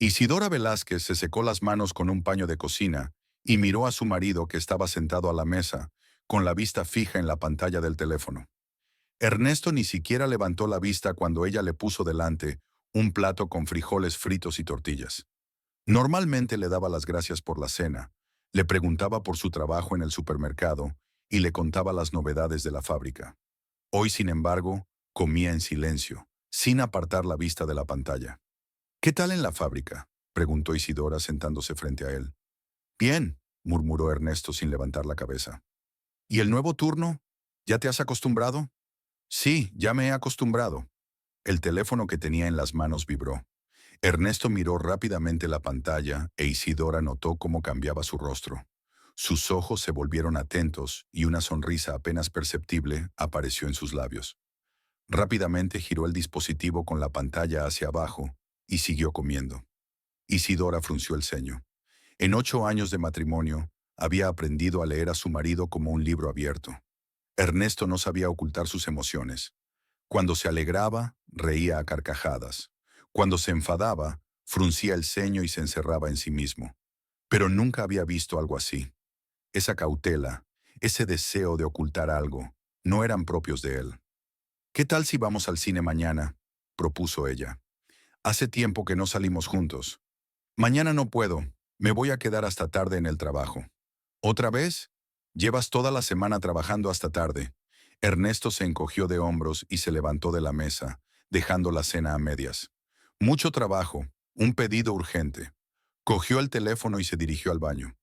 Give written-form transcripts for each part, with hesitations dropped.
Isidora Velázquez se secó las manos con un paño de cocina y miró a su marido que estaba sentado a la mesa, con la vista fija en la pantalla del teléfono. Ernesto ni siquiera levantó la vista cuando ella le puso delante un plato con frijoles fritos y tortillas. Normalmente le daba las gracias por la cena, le preguntaba por su trabajo en el supermercado y le contaba las novedades de la fábrica. Hoy, sin embargo, comía en silencio, sin apartar la vista de la pantalla. ¿Qué tal en la fábrica?, preguntó Isidora sentándose frente a él. Bien, murmuró Ernesto sin levantar la cabeza. ¿Y el nuevo turno? ¿Ya te has acostumbrado? Sí, ya me he acostumbrado. El teléfono que tenía en las manos vibró. Ernesto miró rápidamente la pantalla e Isidora notó cómo cambiaba su rostro. Sus ojos se volvieron atentos y una sonrisa apenas perceptible apareció en sus labios. Rápidamente giró el dispositivo con la pantalla hacia abajo y siguió comiendo. Isidora frunció el ceño. En 8 años de matrimonio, había aprendido a leer a su marido como un libro abierto. Ernesto no sabía ocultar sus emociones. Cuando se alegraba, reía a carcajadas. Cuando se enfadaba, fruncía el ceño y se encerraba en sí mismo. Pero nunca había visto algo así. Esa cautela, ese deseo de ocultar algo, no eran propios de él. ¿Qué tal si vamos al cine mañana?, propuso ella. Hace tiempo que no salimos juntos. Mañana no puedo. Me voy a quedar hasta tarde en el trabajo. ¿Otra vez? Llevas toda la semana trabajando hasta tarde. Ernesto se encogió de hombros y se levantó de la mesa, dejando la cena a medias. Mucho trabajo, un pedido urgente. Cogió el teléfono y se dirigió al baño.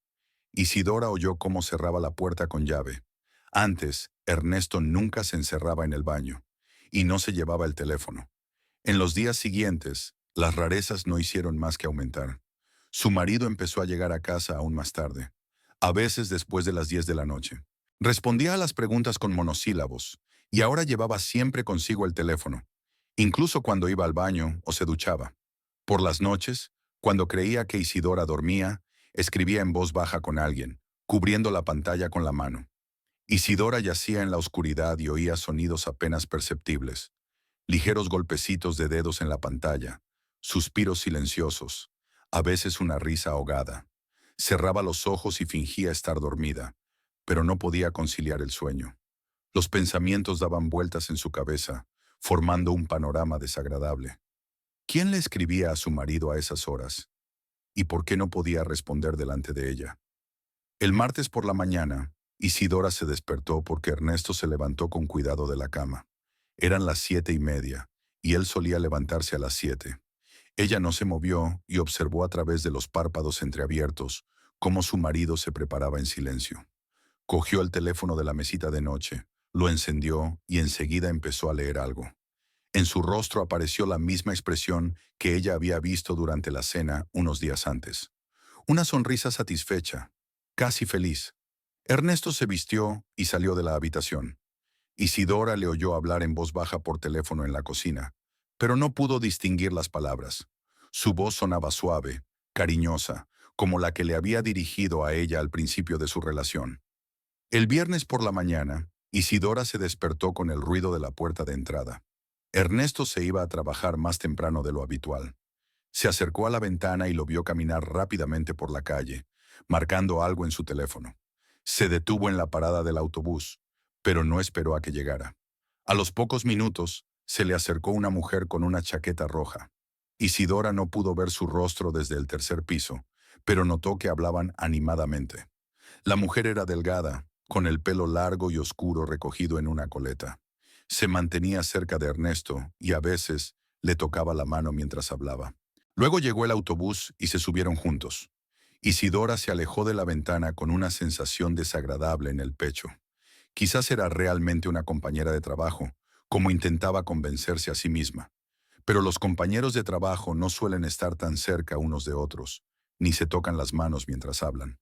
Isidora oyó cómo cerraba la puerta con llave. Antes, Ernesto nunca se encerraba en el baño y no se llevaba el teléfono. En los días siguientes, las rarezas no hicieron más que aumentar. Su marido empezó a llegar a casa aún más tarde, a veces después de las 10 de la noche. Respondía a las preguntas con monosílabos, y ahora llevaba siempre consigo el teléfono, incluso cuando iba al baño o se duchaba. Por las noches, cuando creía que Isidora dormía, escribía en voz baja con alguien, cubriendo la pantalla con la mano. Isidora yacía en la oscuridad y oía sonidos apenas perceptibles. Ligeros golpecitos de dedos en la pantalla, suspiros silenciosos, a veces una risa ahogada. Cerraba los ojos y fingía estar dormida, pero no podía conciliar el sueño. Los pensamientos daban vueltas en su cabeza, formando un panorama desagradable. ¿Quién le escribía a su marido a esas horas? ¿Y por qué no podía responder delante de ella? El martes por la mañana, Isidora se despertó porque Ernesto se levantó con cuidado de la cama. Eran las 7:30, y él solía levantarse a las 7. Ella no se movió y observó a través de los párpados entreabiertos cómo su marido se preparaba en silencio. Cogió el teléfono de la mesita de noche, lo encendió y enseguida empezó a leer algo. En su rostro apareció la misma expresión que ella había visto durante la cena unos días antes. Una sonrisa satisfecha, casi feliz. Ernesto se vistió y salió de la habitación. Isidora le oyó hablar en voz baja por teléfono en la cocina, pero no pudo distinguir las palabras. Su voz sonaba suave, cariñosa, como la que le había dirigido a ella al principio de su relación. El viernes por la mañana, Isidora se despertó con el ruido de la puerta de entrada. Ernesto se iba a trabajar más temprano de lo habitual. Se acercó a la ventana y lo vio caminar rápidamente por la calle, marcando algo en su teléfono. Se detuvo en la parada del autobús, pero no esperó a que llegara. A los pocos minutos, se le acercó una mujer con una chaqueta roja. Isidora no pudo ver su rostro desde el tercer piso, pero notó que hablaban animadamente. La mujer era delgada, con el pelo largo y oscuro recogido en una coleta. Se mantenía cerca de Ernesto y a veces le tocaba la mano mientras hablaba. Luego llegó el autobús y se subieron juntos. Isidora se alejó de la ventana con una sensación desagradable en el pecho. Quizás era realmente una compañera de trabajo, como intentaba convencerse a sí misma. Pero los compañeros de trabajo no suelen estar tan cerca unos de otros, ni se tocan las manos mientras hablan.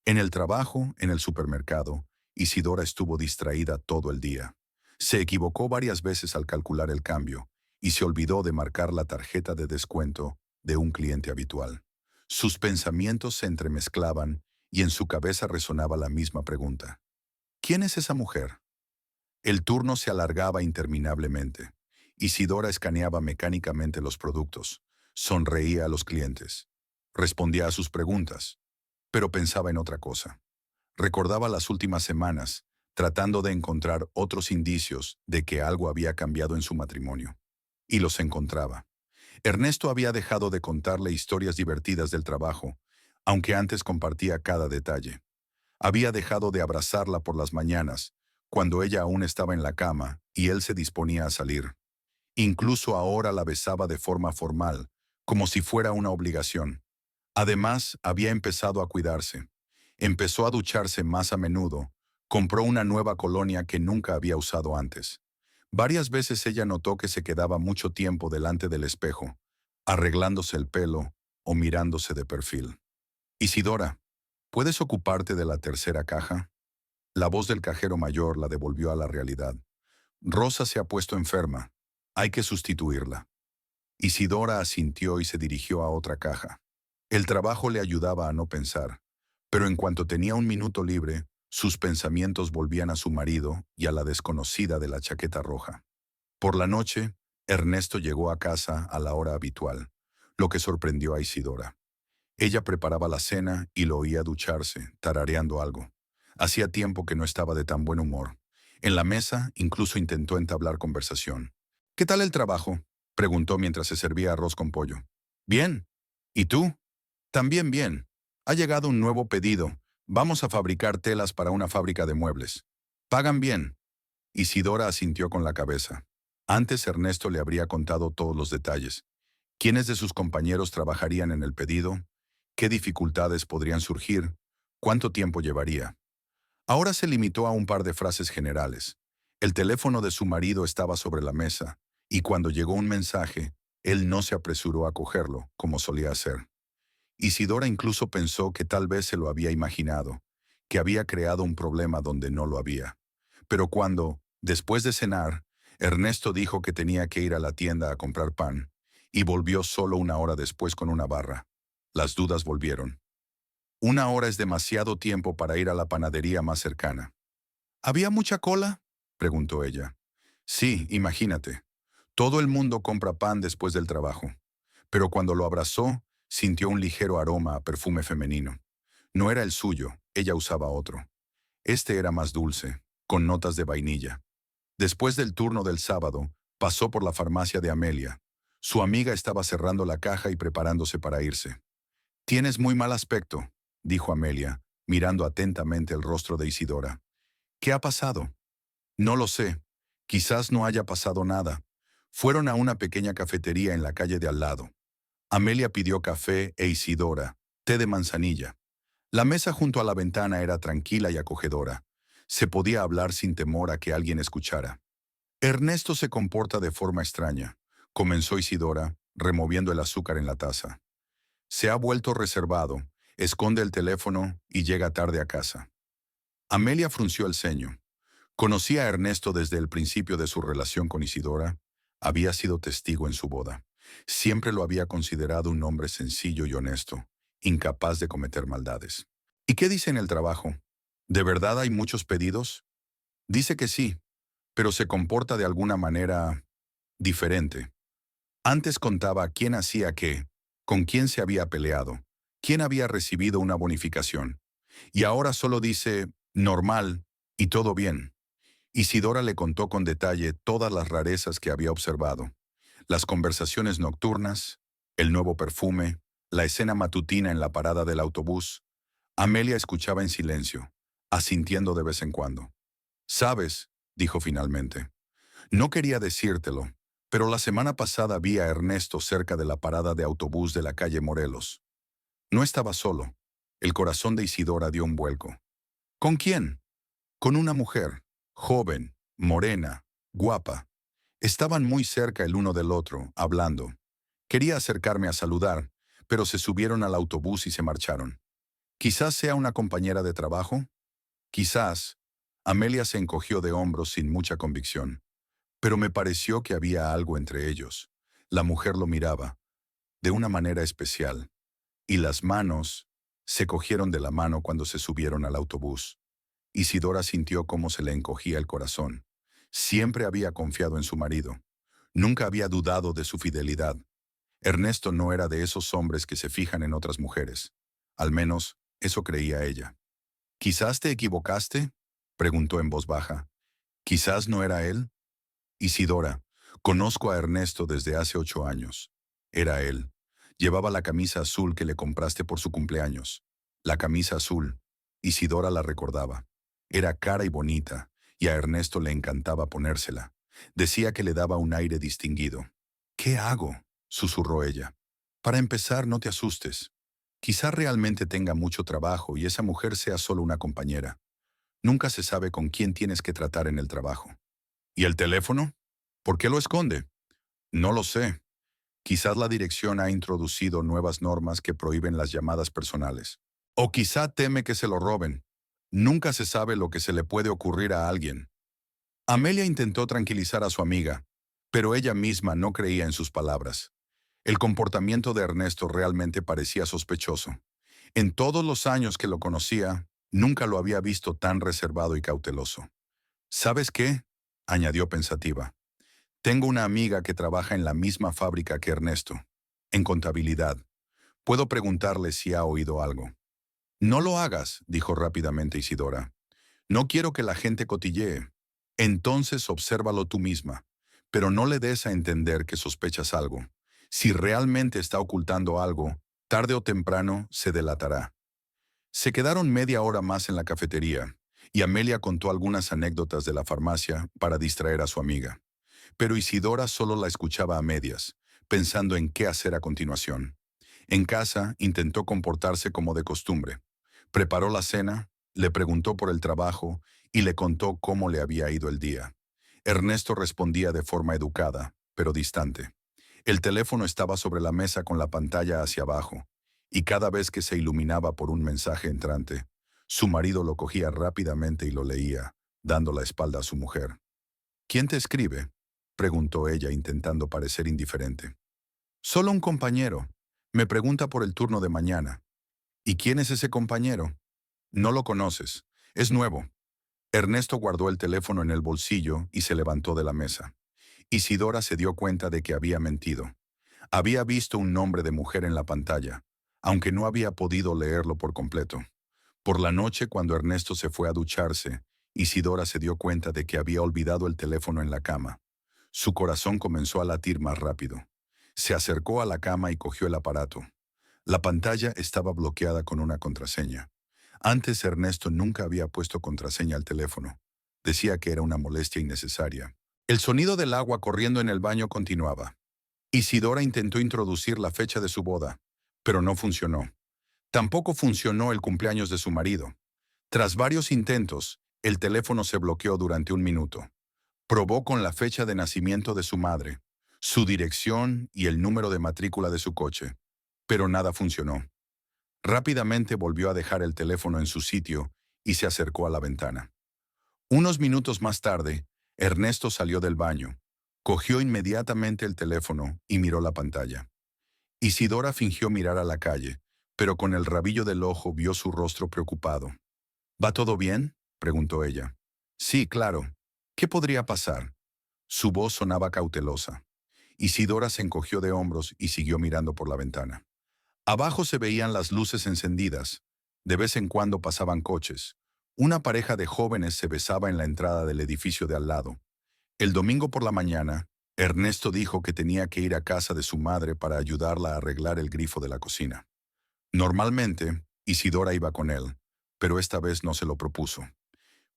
En el trabajo, en el supermercado, Isidora estuvo distraída todo el día. Se equivocó varias veces al calcular el cambio y se olvidó de marcar la tarjeta de descuento de un cliente habitual. Sus pensamientos se entremezclaban y en su cabeza resonaba la misma pregunta. ¿Quién es esa mujer? El turno se alargaba interminablemente. Isidora escaneaba mecánicamente los productos. Sonreía a los clientes. Respondía a sus preguntas. Pero pensaba en otra cosa. Recordaba las últimas semanas, tratando de encontrar otros indicios de que algo había cambiado en su matrimonio. Y los encontraba. Ernesto había dejado de contarle historias divertidas del trabajo, aunque antes compartía cada detalle. Había dejado de abrazarla por las mañanas, cuando ella aún estaba en la cama y él se disponía a salir. Incluso ahora la besaba de forma formal, como si fuera una obligación. Además, había empezado a cuidarse. Empezó a ducharse más a menudo. Compró una nueva colonia que nunca había usado antes. Varias veces ella notó que se quedaba mucho tiempo delante del espejo, arreglándose el pelo o mirándose de perfil. Isidora, ¿puedes ocuparte de la tercera caja? La voz del cajero mayor la devolvió a la realidad. Rosa se ha puesto enferma. Hay que sustituirla. Isidora asintió y se dirigió a otra caja. El trabajo le ayudaba a no pensar, pero en cuanto tenía un minuto libre, sus pensamientos volvían a su marido y a la desconocida de la chaqueta roja. Por la noche, Ernesto llegó a casa a la hora habitual, lo que sorprendió a Isidora. Ella preparaba la cena y lo oía ducharse, tarareando algo. Hacía tiempo que no estaba de tan buen humor. En la mesa incluso intentó entablar conversación. ¿Qué tal el trabajo?, preguntó mientras se servía arroz con pollo. Bien. ¿Y tú? También bien. Ha llegado un nuevo pedido. Vamos a fabricar telas para una fábrica de muebles. ¿Pagan bien? Isidora asintió con la cabeza. Antes Ernesto le habría contado todos los detalles. ¿Quiénes de sus compañeros trabajarían en el pedido? ¿Qué dificultades podrían surgir? ¿Cuánto tiempo llevaría? Ahora se limitó a un par de frases generales. El teléfono de su marido estaba sobre la mesa, y cuando llegó un mensaje, él no se apresuró a cogerlo, como solía hacer. Isidora incluso pensó que tal vez se lo había imaginado, que había creado un problema donde no lo había. Pero cuando, después de cenar, Ernesto dijo que tenía que ir a la tienda a comprar pan, y volvió solo una hora después con una barra, las dudas volvieron. Una hora es demasiado tiempo para ir a la panadería más cercana. ¿Había mucha cola?, preguntó ella. Sí, imagínate. Todo el mundo compra pan después del trabajo. Pero cuando lo abrazó, sintió un ligero aroma a perfume femenino. No era el suyo, ella usaba otro. Este era más dulce, con notas de vainilla. Después del turno del sábado, pasó por la farmacia de Amelia. Su amiga estaba cerrando la caja y preparándose para irse. «Tienes muy mal aspecto», dijo Amelia, mirando atentamente el rostro de Isidora. «¿Qué ha pasado?» «No lo sé. Quizás no haya pasado nada». Fueron a una pequeña cafetería en la calle de al lado. Amelia pidió café e Isidora, té de manzanilla. La mesa junto a la ventana era tranquila y acogedora. Se podía hablar sin temor a que alguien escuchara. Ernesto se comporta de forma extraña, comenzó Isidora, removiendo el azúcar en la taza. Se ha vuelto reservado, esconde el teléfono y llega tarde a casa. Amelia frunció el ceño. Conocía a Ernesto desde el principio de su relación con Isidora. Había sido testigo en su boda. Siempre lo había considerado un hombre sencillo y honesto, incapaz de cometer maldades. ¿Y qué dice en el trabajo? ¿De verdad hay muchos pedidos? Dice que sí, pero se comporta de alguna manera diferente. Antes contaba quién hacía qué, con quién se había peleado, quién había recibido una bonificación. Y ahora solo dice, normal, y todo bien. Isidora le contó con detalle todas las rarezas que había observado. Las conversaciones nocturnas, el nuevo perfume, la escena matutina en la parada del autobús. Amelia escuchaba en silencio, asintiendo de vez en cuando. «Sabes», dijo finalmente, «no quería decírtelo, pero la semana pasada vi a Ernesto cerca de la parada de autobús de la calle Morelos. No estaba solo». El corazón de Isidora dio un vuelco. «¿Con quién?» «Con una mujer, joven, morena, guapa. Estaban muy cerca el uno del otro, hablando. Quería acercarme a saludar, pero se subieron al autobús y se marcharon. Quizás sea una compañera de trabajo. Quizás». Amelia se encogió de hombros sin mucha convicción. Pero me pareció que había algo entre ellos. La mujer lo miraba, de una manera especial, y las manos se cogieron de la mano cuando se subieron al autobús. Isidora sintió cómo se le encogía el corazón. Siempre había confiado en su marido. Nunca había dudado de su fidelidad. Ernesto no era de esos hombres que se fijan en otras mujeres. Al menos, eso creía ella. ¿Quizás te equivocaste?, preguntó en voz baja. ¿Quizás no era él? Isidora, conozco a Ernesto desde hace 8 años. Era él. Llevaba la camisa azul que le compraste por su cumpleaños. La camisa azul. Isidora la recordaba. Era cara y bonita, y a Ernesto le encantaba ponérsela. Decía que le daba un aire distinguido. ¿Qué hago?, susurró ella. Para empezar, no te asustes. Quizá realmente tenga mucho trabajo y esa mujer sea solo una compañera. Nunca se sabe con quién tienes que tratar en el trabajo. ¿Y el teléfono? ¿Por qué lo esconde? No lo sé. Quizás la dirección ha introducido nuevas normas que prohíben las llamadas personales. O quizá teme que se lo roben. Nunca se sabe lo que se le puede ocurrir a alguien. Amelia intentó tranquilizar a su amiga, pero ella misma no creía en sus palabras. El comportamiento de Ernesto realmente parecía sospechoso. En todos los años que lo conocía, nunca lo había visto tan reservado y cauteloso. ¿Sabes qué?, añadió pensativa. Tengo una amiga que trabaja en la misma fábrica que Ernesto, en contabilidad. Puedo preguntarle si ha oído algo. No lo hagas, dijo rápidamente Isidora. No quiero que la gente cotillée. Entonces obsérvalo tú misma, pero no le des a entender que sospechas algo. Si realmente está ocultando algo, tarde o temprano se delatará. Se quedaron media hora más en la cafetería, y Amelia contó algunas anécdotas de la farmacia para distraer a su amiga. Pero Isidora solo la escuchaba a medias, pensando en qué hacer a continuación. En casa intentó comportarse como de costumbre. Preparó la cena, le preguntó por el trabajo y le contó cómo le había ido el día. Ernesto respondía de forma educada, pero distante. El teléfono estaba sobre la mesa con la pantalla hacia abajo, y cada vez que se iluminaba por un mensaje entrante, su marido lo cogía rápidamente y lo leía, dando la espalda a su mujer. ¿Quién te escribe?, preguntó ella intentando parecer indiferente. Solo un compañero. Me pregunta por el turno de mañana. ¿Y quién es ese compañero? No lo conoces. Es nuevo. Ernesto guardó el teléfono en el bolsillo y se levantó de la mesa. Isidora se dio cuenta de que había mentido. Había visto un nombre de mujer en la pantalla, aunque no había podido leerlo por completo. Por la noche, cuando Ernesto se fue a ducharse, Isidora se dio cuenta de que había olvidado el teléfono en la cama. Su corazón comenzó a latir más rápido. Se acercó a la cama y cogió el aparato. La pantalla estaba bloqueada con una contraseña. Antes Ernesto nunca había puesto contraseña al teléfono. Decía que era una molestia innecesaria. El sonido del agua corriendo en el baño continuaba. Isidora intentó introducir la fecha de su boda, pero no funcionó. Tampoco funcionó el cumpleaños de su marido. Tras varios intentos, el teléfono se bloqueó durante 1 minuto. Probó con la fecha de nacimiento de su madre, su dirección y el número de matrícula de su coche, pero nada funcionó. Rápidamente volvió a dejar el teléfono en su sitio y se acercó a la ventana. Unos minutos más tarde, Ernesto salió del baño, cogió inmediatamente el teléfono y miró la pantalla. Isidora fingió mirar a la calle, pero con el rabillo del ojo vio su rostro preocupado. ¿Va todo bien?, preguntó ella. Sí, claro. ¿Qué podría pasar? Su voz sonaba cautelosa. Isidora se encogió de hombros y siguió mirando por la ventana. Abajo se veían las luces encendidas. De vez en cuando pasaban coches. Una pareja de jóvenes se besaba en la entrada del edificio de al lado. El domingo por la mañana, Ernesto dijo que tenía que ir a casa de su madre para ayudarla a arreglar el grifo de la cocina. Normalmente, Isidora iba con él, pero esta vez no se lo propuso.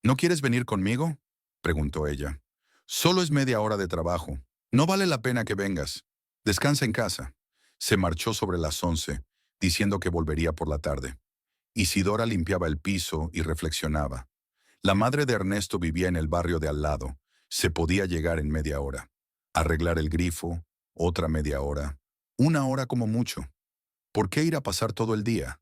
¿No quieres venir conmigo?, preguntó ella. Solo es media hora de trabajo. No vale la pena que vengas. Descansa en casa. Se marchó sobre las 11, diciendo que volvería por la tarde. Isidora limpiaba el piso y reflexionaba. La madre de Ernesto vivía en el barrio de al lado. Se podía llegar en media hora. Arreglar el grifo, otra media hora. 1 hora como mucho. ¿Por qué ir a pasar todo el día?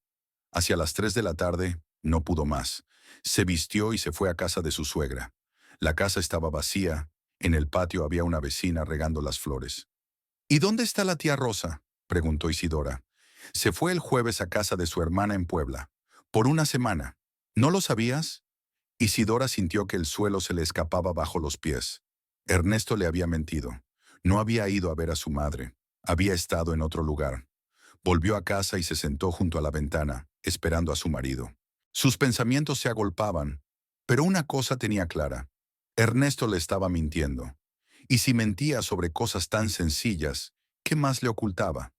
Hacia las 3 de la tarde, no pudo más. Se vistió y se fue a casa de su suegra. La casa estaba vacía. En el patio había una vecina regando las flores. ¿Y dónde está la tía Rosa?, preguntó Isidora. Se fue el jueves a casa de su hermana en Puebla. Por una semana. ¿No lo sabías? Isidora sintió que el suelo se le escapaba bajo los pies. Ernesto le había mentido. No había ido a ver a su madre. Había estado en otro lugar. Volvió a casa y se sentó junto a la ventana, esperando a su marido. Sus pensamientos se agolpaban, pero una cosa tenía clara. Ernesto le estaba mintiendo. Y si mentía sobre cosas tan sencillas, ¿qué más le ocultaba?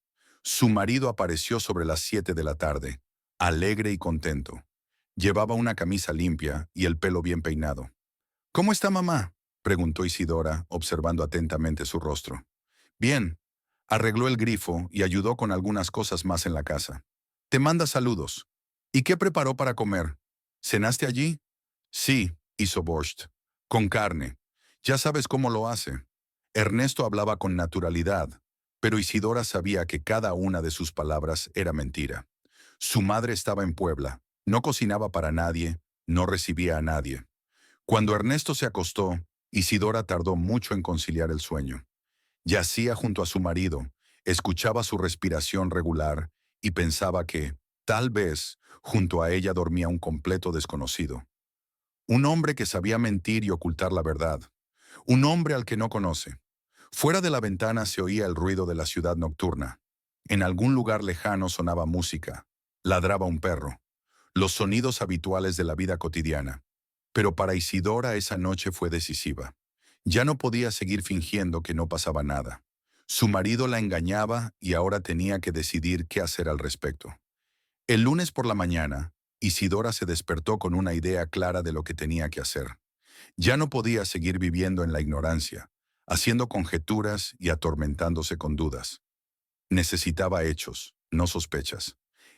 Su marido apareció sobre las 7 de la tarde, alegre y contento. Llevaba una camisa limpia y el pelo bien peinado. ¿Cómo está mamá?, preguntó Isidora, observando atentamente su rostro. Bien. Arregló el grifo y ayudó con algunas cosas más en la casa. Te manda saludos. ¿Y qué preparó para comer? ¿Cenaste allí? Sí, hizo borscht. Con carne. Ya sabes cómo lo hace. Ernesto hablaba con naturalidad, pero Isidora sabía que cada una de sus palabras era mentira. Su madre estaba en Puebla, no cocinaba para nadie, no recibía a nadie. Cuando Ernesto se acostó, Isidora tardó mucho en conciliar el sueño. Yacía junto a su marido, escuchaba su respiración regular y pensaba que, tal vez, junto a ella dormía un completo desconocido. Un hombre que sabía mentir y ocultar la verdad. Un hombre al que no conoce. Fuera de la ventana se oía el ruido de la ciudad nocturna. En algún lugar lejano sonaba música. Ladraba un perro. Los sonidos habituales de la vida cotidiana. Pero para Isidora esa noche fue decisiva. Ya no podía seguir fingiendo que no pasaba nada. Su marido la engañaba y ahora tenía que decidir qué hacer al respecto. El lunes por la mañana, Isidora se despertó con una idea clara de lo que tenía que hacer. Ya no podía seguir viviendo en la ignorancia, haciendo conjeturas y atormentándose con dudas. Necesitaba hechos, no sospechas.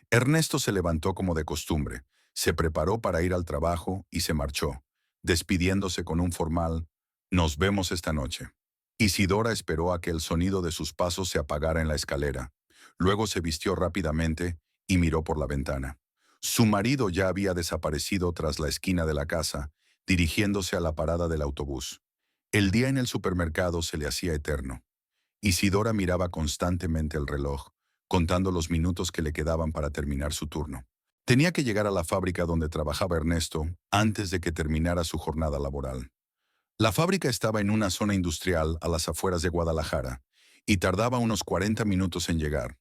Ernesto se levantó como de costumbre, se preparó para ir al trabajo y se marchó, despidiéndose con un formal «Nos vemos esta noche». Isidora esperó a que el sonido de sus pasos se apagara en la escalera. Luego se vistió rápidamente y miró por la ventana. Su marido ya había desaparecido tras la esquina de la casa, dirigiéndose a la parada del autobús. El día en el supermercado se le hacía eterno. Isidora miraba constantemente el reloj, contando los minutos que le quedaban para terminar su turno. Tenía que llegar a la fábrica donde trabajaba Ernesto antes de que terminara su jornada laboral. La fábrica estaba en una zona industrial a las afueras de Guadalajara y tardaba unos 40 minutos en llegar.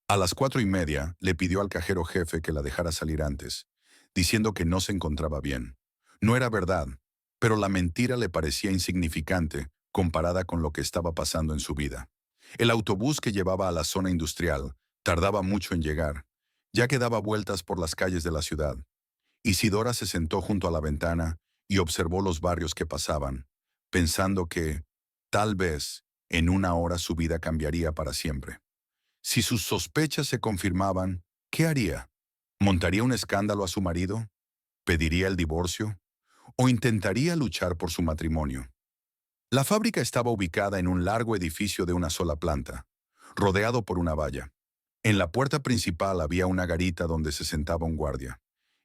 A las 4:30 le pidió al cajero jefe que la dejara salir antes, diciendo que no se encontraba bien. No era verdad, pero la mentira le parecía insignificante comparada con lo que estaba pasando en su vida. El autobús que llevaba a la zona industrial tardaba mucho en llegar, ya que daba vueltas por las calles de la ciudad. Isidora se sentó junto a la ventana y observó los barrios que pasaban, pensando que, tal vez, en una hora su vida cambiaría para siempre. Si sus sospechas se confirmaban, ¿qué haría? ¿Montaría un escándalo a su marido? ¿Pediría el divorcio? ¿O intentaría luchar por su matrimonio? La fábrica estaba ubicada en un largo edificio de una sola planta, rodeado por una valla. En la puerta principal había una garita donde se sentaba un guardia.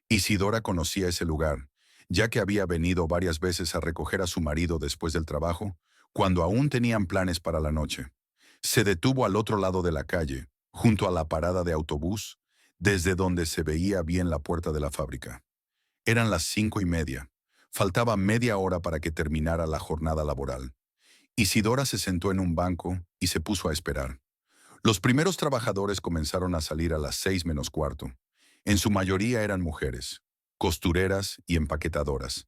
Isidora conocía ese lugar, ya que había venido varias veces a recoger a su marido después del trabajo, cuando aún tenían planes para la noche. Se detuvo al otro lado de la calle, junto a la parada de autobús, desde donde se veía bien la puerta de la fábrica. Eran las 5:30. Faltaba media hora para que terminara la jornada laboral. Isidora se sentó en un banco y se puso a esperar. Los primeros trabajadores comenzaron a salir a las 6 menos cuarto. En su mayoría eran mujeres, costureras y empaquetadoras.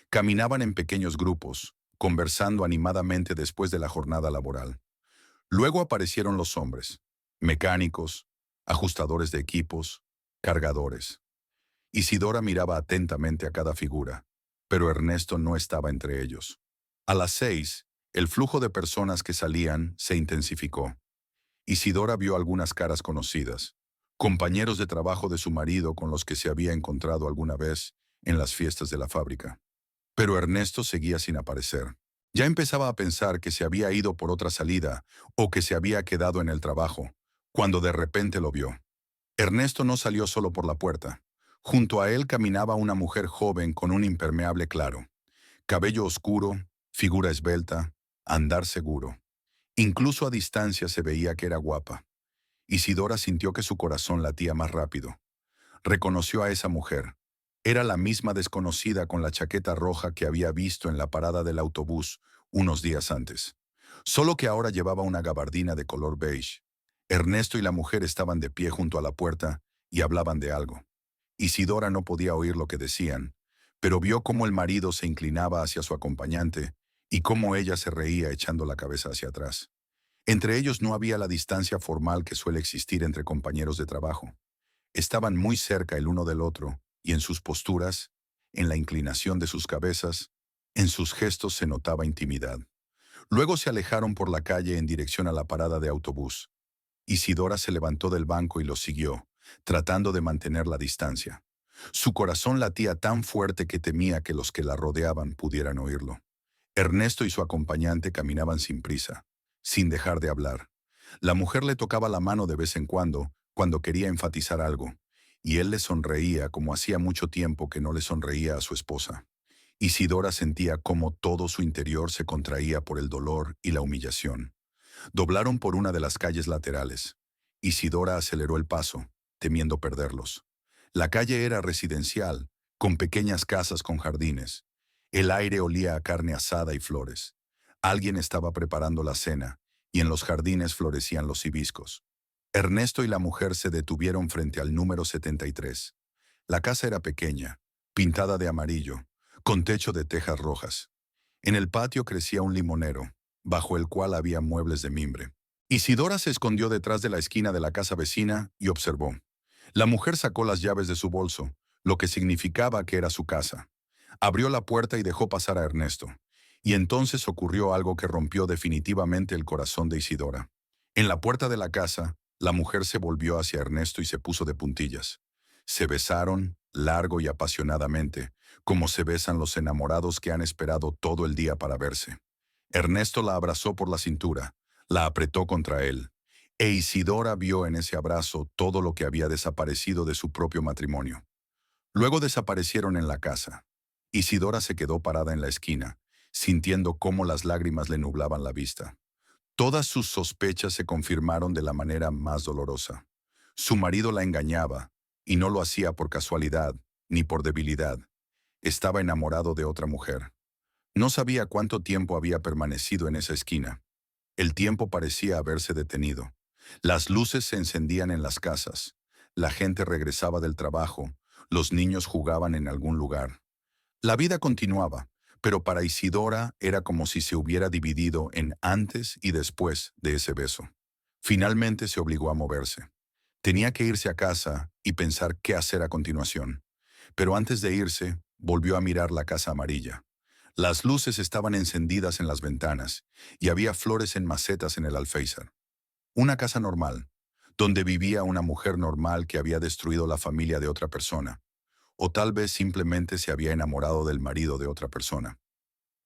Caminaban en pequeños grupos, conversando animadamente después de la jornada laboral. Luego aparecieron los hombres, mecánicos, ajustadores de equipos, cargadores. Isidora miraba atentamente a cada figura, pero Ernesto no estaba entre ellos. A las 6, el flujo de personas que salían se intensificó. Isidora vio algunas caras conocidas, compañeros de trabajo de su marido con los que se había encontrado alguna vez en las fiestas de la fábrica. Pero Ernesto seguía sin aparecer. Ya empezaba a pensar que se había ido por otra salida o que se había quedado en el trabajo, cuando de repente lo vio. Ernesto no salió solo por la puerta. Junto a él caminaba una mujer joven con un impermeable claro, cabello oscuro, figura esbelta, andar seguro. Incluso a distancia se veía que era guapa. Isidora sintió que su corazón latía más rápido. Reconoció a esa mujer. Era la misma desconocida con la chaqueta roja que había visto en la parada del autobús unos días antes. solo que ahora llevaba una gabardina de color beige. Ernesto y la mujer estaban de pie junto a la puerta y hablaban de algo. Isidora no podía oír lo que decían, pero vio cómo el marido se inclinaba hacia su acompañante y cómo ella se reía echando la cabeza hacia atrás. Entre ellos no había la distancia formal que suele existir entre compañeros de trabajo. Estaban muy cerca el uno del otro, y en sus posturas, en la inclinación de sus cabezas, en sus gestos se notaba intimidad. Luego se alejaron por la calle en dirección a la parada de autobús. Isidora se levantó del banco y los siguió, tratando de mantener la distancia. Su corazón latía tan fuerte que temía que los que la rodeaban pudieran oírlo. Ernesto y su acompañante caminaban sin prisa, sin dejar de hablar. La mujer le tocaba la mano de vez en cuando quería enfatizar algo, y él le sonreía como hacía mucho tiempo que no le sonreía a su esposa. Isidora sentía cómo todo su interior se contraía por el dolor y la humillación. Doblaron por una de las calles laterales. Isidora aceleró el paso, temiendo perderlos. La calle era residencial, con pequeñas casas con jardines. El aire olía a carne asada y flores. Alguien estaba preparando la cena, y en los jardines florecían los hibiscos. Ernesto y la mujer se detuvieron frente al número 73. La casa era pequeña, pintada de amarillo, con techo de tejas rojas. En el patio crecía un limonero, bajo el cual había muebles de mimbre. Isidora se escondió detrás de la esquina de la casa vecina y observó. La mujer sacó las llaves de su bolso, lo que significaba que era su casa. Abrió la puerta y dejó pasar a Ernesto. Y entonces ocurrió algo que rompió definitivamente el corazón de Isidora. En la puerta de la casa, la mujer se volvió hacia Ernesto y se puso de puntillas. Se besaron, largo y apasionadamente, como se besan los enamorados que han esperado todo el día para verse. Ernesto la abrazó por la cintura, la apretó contra él, e Isidora vio en ese abrazo todo lo que había desaparecido de su propio matrimonio. Luego desaparecieron en la casa. Isidora se quedó parada en la esquina, sintiendo cómo las lágrimas le nublaban la vista. Todas sus sospechas se confirmaron de la manera más dolorosa. Su marido la engañaba, y no lo hacía por casualidad, ni por debilidad. Estaba enamorado de otra mujer. No sabía cuánto tiempo había permanecido en esa esquina. El tiempo parecía haberse detenido. Las luces se encendían en las casas. La gente regresaba del trabajo. Los niños jugaban en algún lugar. La vida continuaba, pero para Isidora era como si se hubiera dividido en antes y después de ese beso. Finalmente se obligó a moverse. Tenía que irse a casa y pensar qué hacer a continuación. Pero antes de irse, volvió a mirar la casa amarilla. Las luces estaban encendidas en las ventanas y había flores en macetas en el alféizar. Una casa normal, donde vivía una mujer normal que había destruido la familia de otra persona, o tal vez simplemente se había enamorado del marido de otra persona.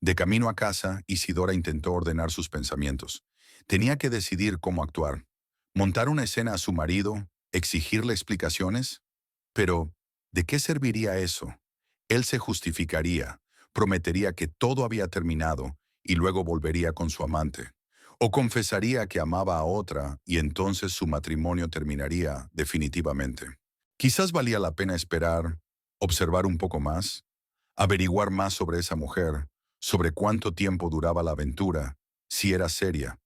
De camino a casa, Isidora intentó ordenar sus pensamientos. Tenía que decidir cómo actuar. ¿Montar una escena a su marido? ¿Exigirle explicaciones? Pero, ¿de qué serviría eso? Él se justificaría, prometería que todo había terminado y luego volvería con su amante. O confesaría que amaba a otra y entonces su matrimonio terminaría definitivamente. Quizás valía la pena esperar, observar un poco más, averiguar más sobre esa mujer, sobre cuánto tiempo duraba la aventura, si era seria.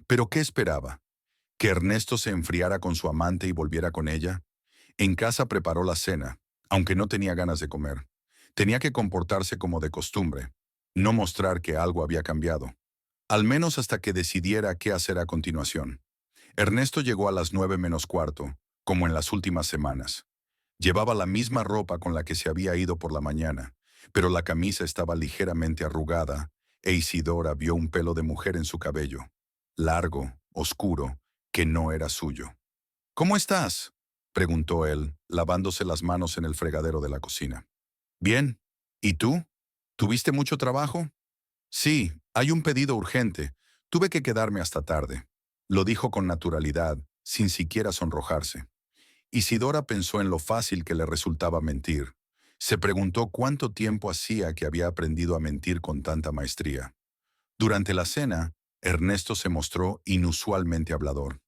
¿Pero qué esperaba? ¿Que Ernesto se enfriara con su amante y volviera con ella? En casa preparó la cena, aunque no tenía ganas de comer. Tenía que comportarse como de costumbre, no mostrar que algo había cambiado, al menos hasta que decidiera qué hacer a continuación. Ernesto llegó a las 9:45, como en las últimas semanas. Llevaba la misma ropa con la que se había ido por la mañana, pero la camisa estaba ligeramente arrugada, e Isidora vio un pelo de mujer en su cabello, largo, oscuro, que no era suyo. ¿Cómo estás?, preguntó él, lavándose las manos en el fregadero de la cocina. Bien. ¿Y tú? ¿Tuviste mucho trabajo? Sí, hay un pedido urgente. Tuve que quedarme hasta tarde. Lo dijo con naturalidad, sin siquiera sonrojarse. Isidora pensó en lo fácil que le resultaba mentir. Se preguntó cuánto tiempo hacía que había aprendido a mentir con tanta maestría. Durante la cena, Ernesto se mostró inusualmente hablador.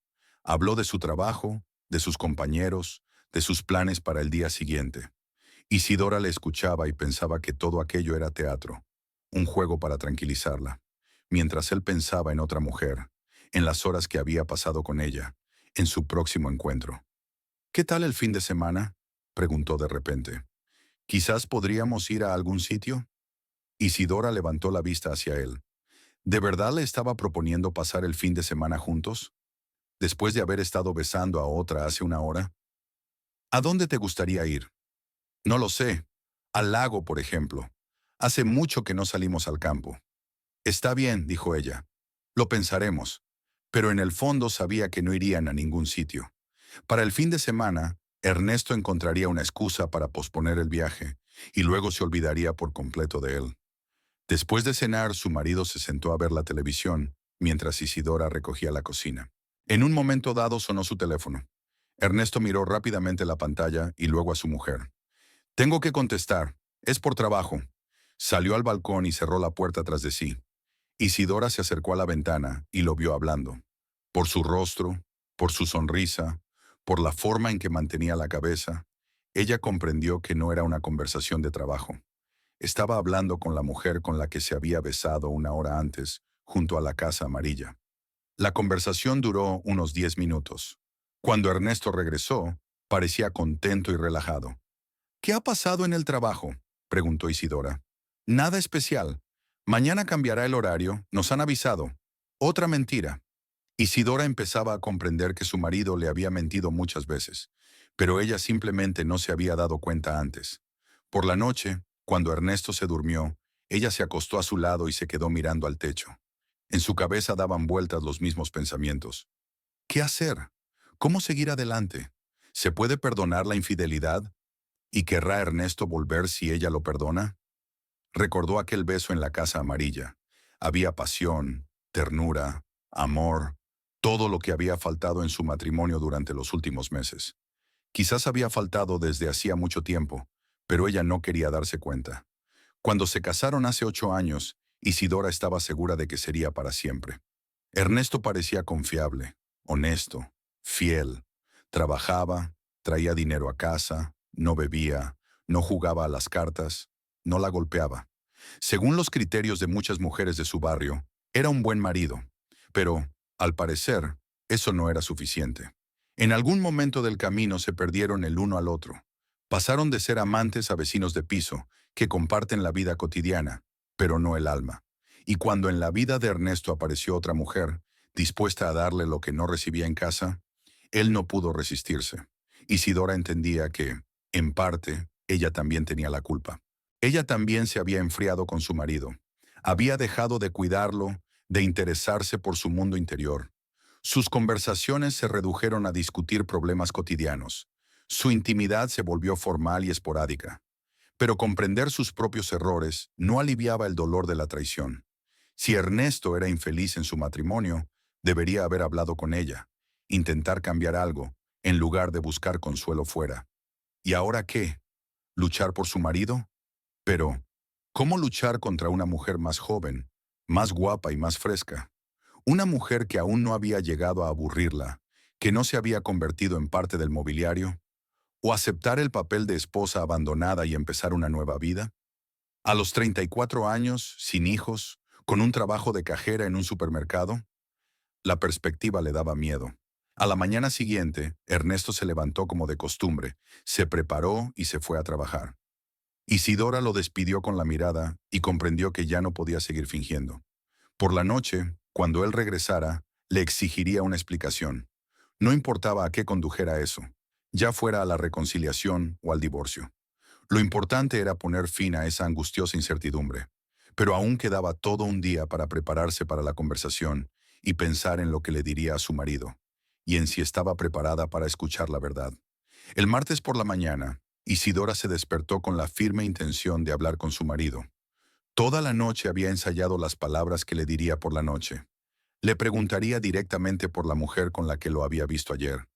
Habló de su trabajo, de sus compañeros, de sus planes para el día siguiente. Isidora le escuchaba y pensaba que todo aquello era teatro, un juego para tranquilizarla. mientras él pensaba en otra mujer, en las horas que había pasado con ella, en su próximo encuentro. ¿Qué tal el fin de semana?, preguntó de repente. ¿Quizás podríamos ir a algún sitio? Isidora levantó la vista hacia él. ¿De verdad le estaba proponiendo pasar el fin de semana juntos? Después de haber estado besando a otra hace una hora. ¿A dónde te gustaría ir? No lo sé. Al lago, por ejemplo. Hace mucho que no salimos al campo. Está bien, dijo ella. Lo pensaremos. Pero en el fondo sabía que no irían a ningún sitio. Para el fin de semana, Ernesto encontraría una excusa para posponer el viaje, y luego se olvidaría por completo de él. Después de cenar, su marido se sentó a ver la televisión, mientras Isidora recogía la cocina. En un momento dado sonó su teléfono. Ernesto miró rápidamente la pantalla y luego a su mujer. Tengo que contestar. Es por trabajo. Salió al balcón y cerró la puerta tras de sí. Isidora se acercó a la ventana y lo vio hablando. Por su rostro, por su sonrisa, por la forma en que mantenía la cabeza, ella comprendió que no era una conversación de trabajo. Estaba hablando con la mujer con la que se había besado una hora antes, junto a la Casa Amarilla. La conversación duró unos 10 minutos. Cuando Ernesto regresó, parecía contento y relajado. ¿Qué ha pasado en el trabajo?, preguntó Isidora. Nada especial. Mañana cambiará el horario, nos han avisado. Otra mentira. Isidora empezaba a comprender que su marido le había mentido muchas veces, pero ella simplemente no se había dado cuenta antes. Por la noche, cuando Ernesto se durmió, ella se acostó a su lado y se quedó mirando al techo. En su cabeza daban vueltas los mismos pensamientos. ¿Qué hacer? ¿Cómo seguir adelante? ¿Se puede perdonar la infidelidad? ¿Y querrá Ernesto volver si ella lo perdona? Recordó aquel beso en la Casa Amarilla. Había pasión, ternura, amor, todo lo que había faltado en su matrimonio durante los últimos meses. Quizás había faltado desde hacía mucho tiempo, pero ella no quería darse cuenta. Cuando se casaron hace 8 años, Isidora estaba segura de que sería para siempre. Ernesto parecía confiable, honesto, fiel. Trabajaba, traía dinero a casa, no bebía, no jugaba a las cartas, no la golpeaba. Según los criterios de muchas mujeres de su barrio, era un buen marido. Pero, al parecer, eso no era suficiente. En algún momento del camino se perdieron el uno al otro. Pasaron de ser amantes a vecinos de piso, que comparten la vida cotidiana, pero no el alma. Y cuando en la vida de Ernesto apareció otra mujer, dispuesta a darle lo que no recibía en casa, él no pudo resistirse. Isidora entendía que, en parte, ella también tenía la culpa. Ella también se había enfriado con su marido. Había dejado de cuidarlo, de interesarse por su mundo interior. Sus conversaciones se redujeron a discutir problemas cotidianos. Su intimidad se volvió formal y esporádica. Pero comprender sus propios errores no aliviaba el dolor de la traición. Si Ernesto era infeliz en su matrimonio, debería haber hablado con ella, intentar cambiar algo, en lugar de buscar consuelo fuera. ¿Y ahora qué? ¿Luchar por su marido? Pero, ¿cómo luchar contra una mujer más joven, más guapa y más fresca? Una mujer que aún no había llegado a aburrirla, que no se había convertido en parte del mobiliario, o aceptar el papel de esposa abandonada y empezar una nueva vida. A los 34 años, sin hijos, con un trabajo de cajera en un supermercado, la perspectiva le daba miedo. A la mañana siguiente, Ernesto se levantó como de costumbre, se preparó y se fue a trabajar. Isidora lo despidió con la mirada y comprendió que ya no podía seguir fingiendo. Por la noche, cuando él regresara, le exigiría una explicación. No importaba a qué condujera eso, ya fuera a la reconciliación o al divorcio. Lo importante era poner fin a esa angustiosa incertidumbre. Pero aún quedaba todo un día para prepararse para la conversación y pensar en lo que le diría a su marido, y en si estaba preparada para escuchar la verdad. El martes por la mañana, Isidora se despertó con la firme intención de hablar con su marido. Toda la noche había ensayado las palabras que le diría por la noche. Le preguntaría directamente por la mujer con la que lo había visto ayer.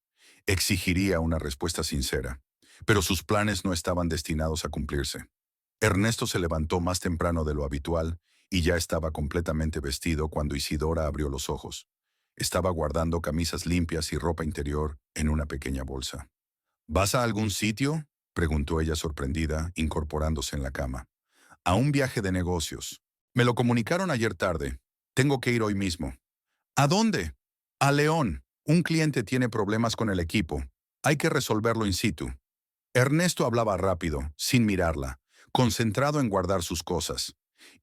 Exigiría una respuesta sincera, pero sus planes no estaban destinados a cumplirse. Ernesto se levantó más temprano de lo habitual y ya estaba completamente vestido cuando Isidora abrió los ojos. Estaba guardando camisas limpias y ropa interior en una pequeña bolsa. ¿Vas a algún sitio?, preguntó ella sorprendida, incorporándose en la cama. A un viaje de negocios. Me lo comunicaron ayer tarde. Tengo que ir hoy mismo. ¿A dónde? A León. Un cliente tiene problemas con el equipo. Hay que resolverlo in situ. Ernesto hablaba rápido, sin mirarla, concentrado en guardar sus cosas.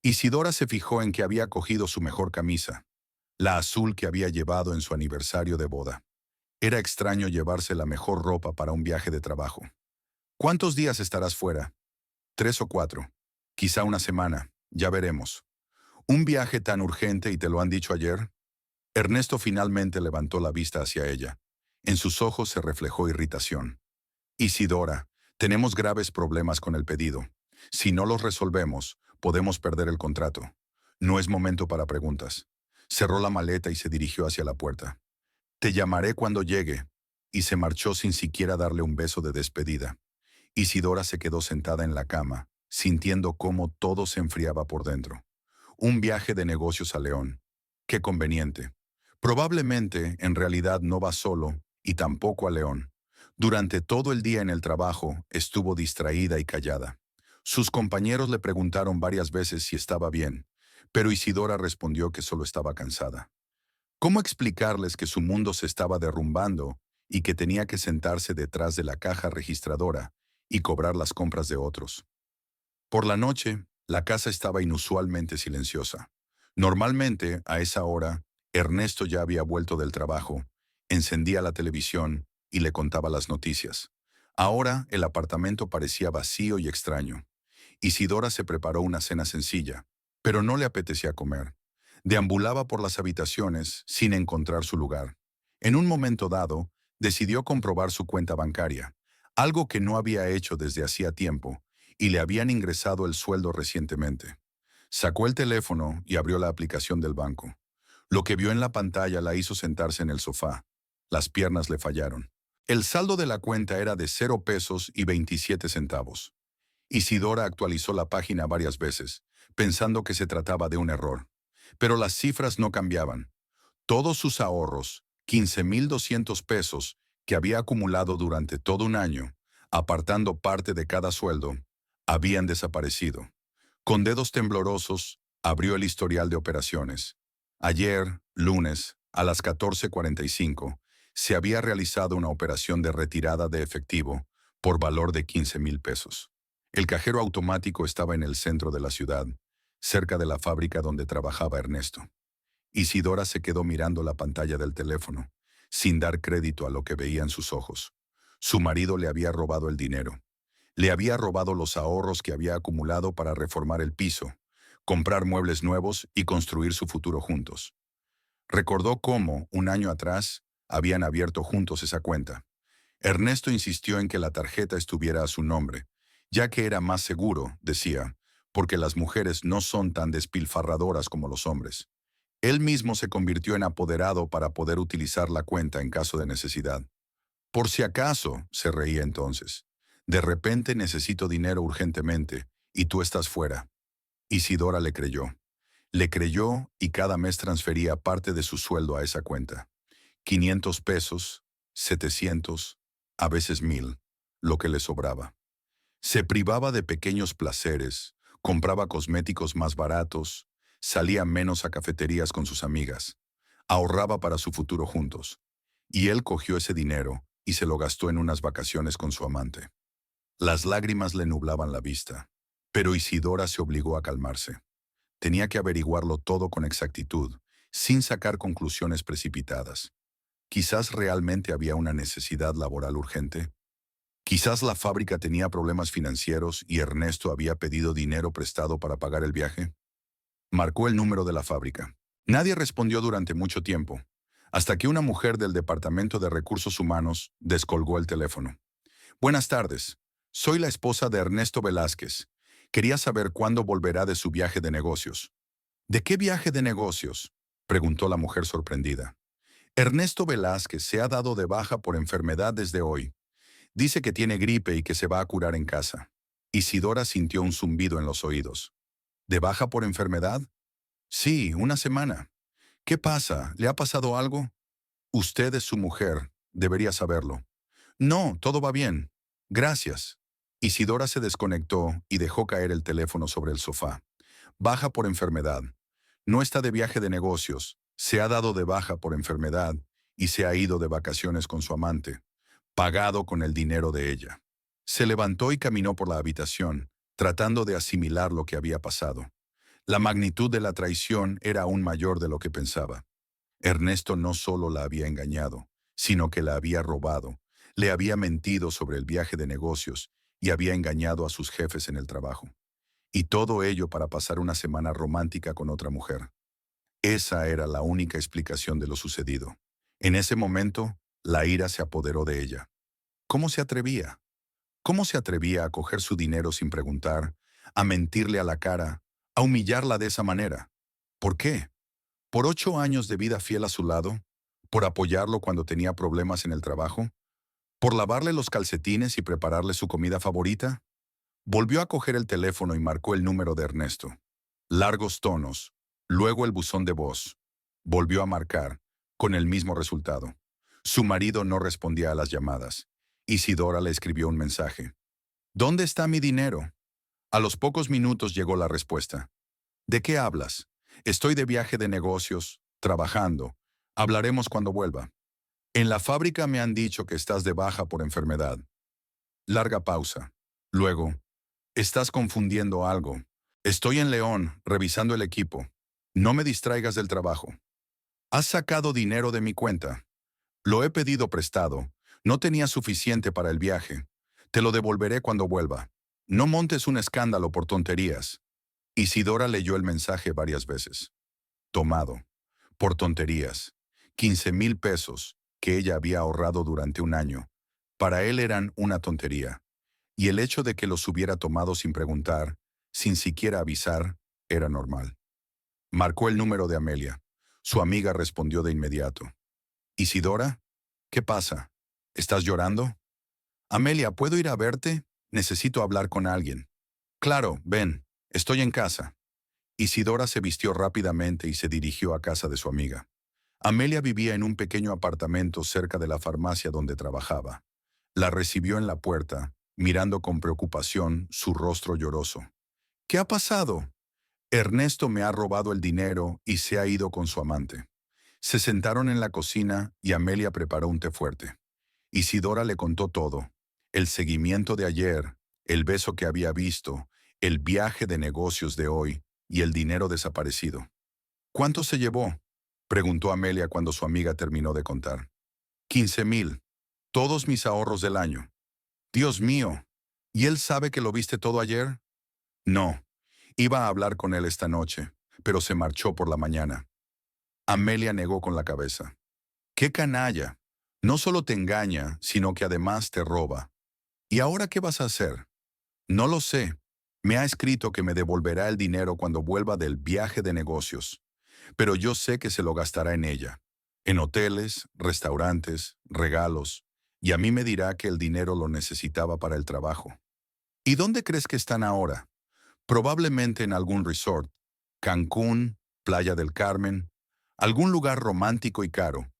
Isidora se fijó en que había cogido su mejor camisa, la azul que había llevado en su aniversario de boda. Era extraño llevarse la mejor ropa para un viaje de trabajo. ¿Cuántos días estarás fuera? 3 o 4. Quizá una semana. Ya veremos. ¿Un viaje tan urgente y te lo han dicho ayer? Ernesto finalmente levantó la vista hacia ella. En sus ojos se reflejó irritación. Isidora, tenemos graves problemas con el pedido. Si no los resolvemos, podemos perder el contrato. No es momento para preguntas. Cerró la maleta y se dirigió hacia la puerta. Te llamaré cuando llegue. Y se marchó sin siquiera darle un beso de despedida. Isidora se quedó sentada en la cama, sintiendo cómo todo se enfriaba por dentro. Un viaje de negocios a León. Qué conveniente. Probablemente, en realidad, no va solo, y tampoco a León. Durante todo el día en el trabajo, estuvo distraída y callada. Sus compañeros le preguntaron varias veces si estaba bien, pero Isidora respondió que solo estaba cansada. ¿Cómo explicarles que su mundo se estaba derrumbando y que tenía que sentarse detrás de la caja registradora y cobrar las compras de otros? Por la noche, la casa estaba inusualmente silenciosa. Normalmente, a esa hora, Ernesto ya había vuelto del trabajo, encendía la televisión y le contaba las noticias. Ahora, el apartamento parecía vacío y extraño. Isidora se preparó una cena sencilla, pero no le apetecía comer. Deambulaba por las habitaciones sin encontrar su lugar. En un momento dado, decidió comprobar su cuenta bancaria, algo que no había hecho desde hacía tiempo, y le habían ingresado el sueldo recientemente. Sacó el teléfono y abrió la aplicación del banco. Lo que vio en la pantalla la hizo sentarse en el sofá. Las piernas le fallaron. El saldo de la cuenta era de 0 pesos y 27 centavos. Isidora actualizó la página varias veces, pensando que se trataba de un error. Pero las cifras no cambiaban. Todos sus ahorros, 15,200 pesos, que había acumulado durante todo un año, apartando parte de cada sueldo, habían desaparecido. Con dedos temblorosos, abrió el historial de operaciones. Ayer, lunes, a las 14:45, se había realizado una operación de retirada de efectivo por valor de 15,000 pesos. El cajero automático estaba en el centro de la ciudad, cerca de la fábrica donde trabajaba Ernesto. Isidora se quedó mirando la pantalla del teléfono, sin dar crédito a lo que veía en sus ojos. Su marido le había robado el dinero. Le había robado los ahorros que había acumulado para reformar el piso, comprar muebles nuevos y construir su futuro juntos. Recordó cómo, un año atrás, habían abierto juntos esa cuenta. Ernesto insistió en que la tarjeta estuviera a su nombre, ya que era más seguro, decía, porque las mujeres no son tan despilfarradoras como los hombres. Él mismo se convirtió en apoderado para poder utilizar la cuenta en caso de necesidad. Por si acaso, se reía entonces. De repente necesito dinero urgentemente, y tú estás fuera. Isidora le creyó. Le creyó y cada mes transfería parte de su sueldo a esa cuenta. 500 pesos, 700, a veces 1,000, lo que le sobraba. Se privaba de pequeños placeres, compraba cosméticos más baratos, salía menos a cafeterías con sus amigas, ahorraba para su futuro juntos. Y él cogió ese dinero y se lo gastó en unas vacaciones con su amante. Las lágrimas le nublaban la vista, pero Isidora se obligó a calmarse. Tenía que averiguarlo todo con exactitud, sin sacar conclusiones precipitadas. Quizás realmente había una necesidad laboral urgente. Quizás la fábrica tenía problemas financieros y Ernesto había pedido dinero prestado para pagar el viaje. Marcó el número de la fábrica. Nadie respondió durante mucho tiempo, hasta que una mujer del Departamento de Recursos Humanos descolgó el teléfono. Buenas tardes. Soy la esposa de Ernesto Velázquez. Quería saber cuándo volverá de su viaje de negocios. ¿De qué viaje de negocios?, preguntó la mujer sorprendida. Ernesto Velázquez se ha dado de baja por enfermedad desde hoy. Dice que tiene gripe y que se va a curar en casa. Isidora sintió un zumbido en los oídos. ¿De baja por enfermedad? Sí, una semana. ¿Qué pasa? ¿Le ha pasado algo? Usted es su mujer. Debería saberlo. No, todo va bien. Gracias. Isidora se desconectó y dejó caer el teléfono sobre el sofá. Baja por enfermedad. No está de viaje de negocios, se ha dado de baja por enfermedad y se ha ido de vacaciones con su amante, pagado con el dinero de ella. Se levantó y caminó por la habitación, tratando de asimilar lo que había pasado. La magnitud de la traición era aún mayor de lo que pensaba. Ernesto no solo la había engañado, sino que la había robado, le había mentido sobre el viaje de negocios y había engañado a sus jefes en el trabajo. Y todo ello para pasar una semana romántica con otra mujer. Esa era la única explicación de lo sucedido. En ese momento, la ira se apoderó de ella. ¿Cómo se atrevía? ¿Cómo se atrevía a coger su dinero sin preguntar, a mentirle a la cara, a humillarla de esa manera? ¿Por qué? ¿Por 8 años de vida fiel a su lado? ¿Por apoyarlo cuando tenía problemas en el trabajo? ¿Por lavarle los calcetines y prepararle su comida favorita? Volvió a coger el teléfono y marcó el número de Ernesto. Largos tonos, luego el buzón de voz. Volvió a marcar, con el mismo resultado. Su marido no respondía a las llamadas. Isidora le escribió un mensaje. ¿Dónde está mi dinero? A los pocos minutos llegó la respuesta. ¿De qué hablas? Estoy de viaje de negocios, trabajando. Hablaremos cuando vuelva. En la fábrica me han dicho que estás de baja por enfermedad. Larga pausa. Luego, estás confundiendo algo. Estoy en León, revisando el equipo. No me distraigas del trabajo. Has sacado dinero de mi cuenta. Lo he pedido prestado. No tenía suficiente para el viaje. Te lo devolveré cuando vuelva. No montes un escándalo por tonterías. Isidora leyó el mensaje varias veces. Tomado. Por tonterías. 15,000 pesos, que ella había ahorrado durante un año. Para él eran una tontería. Y el hecho de que los hubiera tomado sin preguntar, sin siquiera avisar, era normal. Marcó el número de Amelia. Su amiga respondió de inmediato. ¿Isidora? ¿Qué pasa? ¿Estás llorando? Amelia, ¿puedo ir a verte? Necesito hablar con alguien. Claro, ven. Estoy en casa. Isidora se vistió rápidamente y se dirigió a casa de su amiga. Amelia vivía en un pequeño apartamento cerca de la farmacia donde trabajaba. La recibió en la puerta, mirando con preocupación su rostro lloroso. ¿Qué ha pasado? Ernesto me ha robado el dinero y se ha ido con su amante. Se sentaron en la cocina y Amelia preparó un té fuerte. Isidora le contó todo. El seguimiento de ayer, el beso que había visto, el viaje de negocios de hoy y el dinero desaparecido. ¿Cuánto se llevó? Preguntó Amelia cuando su amiga terminó de contar. 15,000. Todos mis ahorros del año. Dios mío. ¿Y él sabe que lo viste todo ayer? No. Iba a hablar con él esta noche, pero se marchó por la mañana. Amelia negó con la cabeza. ¡Qué canalla! No solo te engaña, sino que además te roba. ¿Y ahora qué vas a hacer? No lo sé. Me ha escrito que me devolverá el dinero cuando vuelva del viaje de negocios. Pero yo sé que se lo gastará en ella. En hoteles, restaurantes, regalos. Y a mí me dirá que el dinero lo necesitaba para el trabajo. ¿Y dónde crees que están ahora? Probablemente en algún resort. Cancún, Playa del Carmen, algún lugar romántico y caro.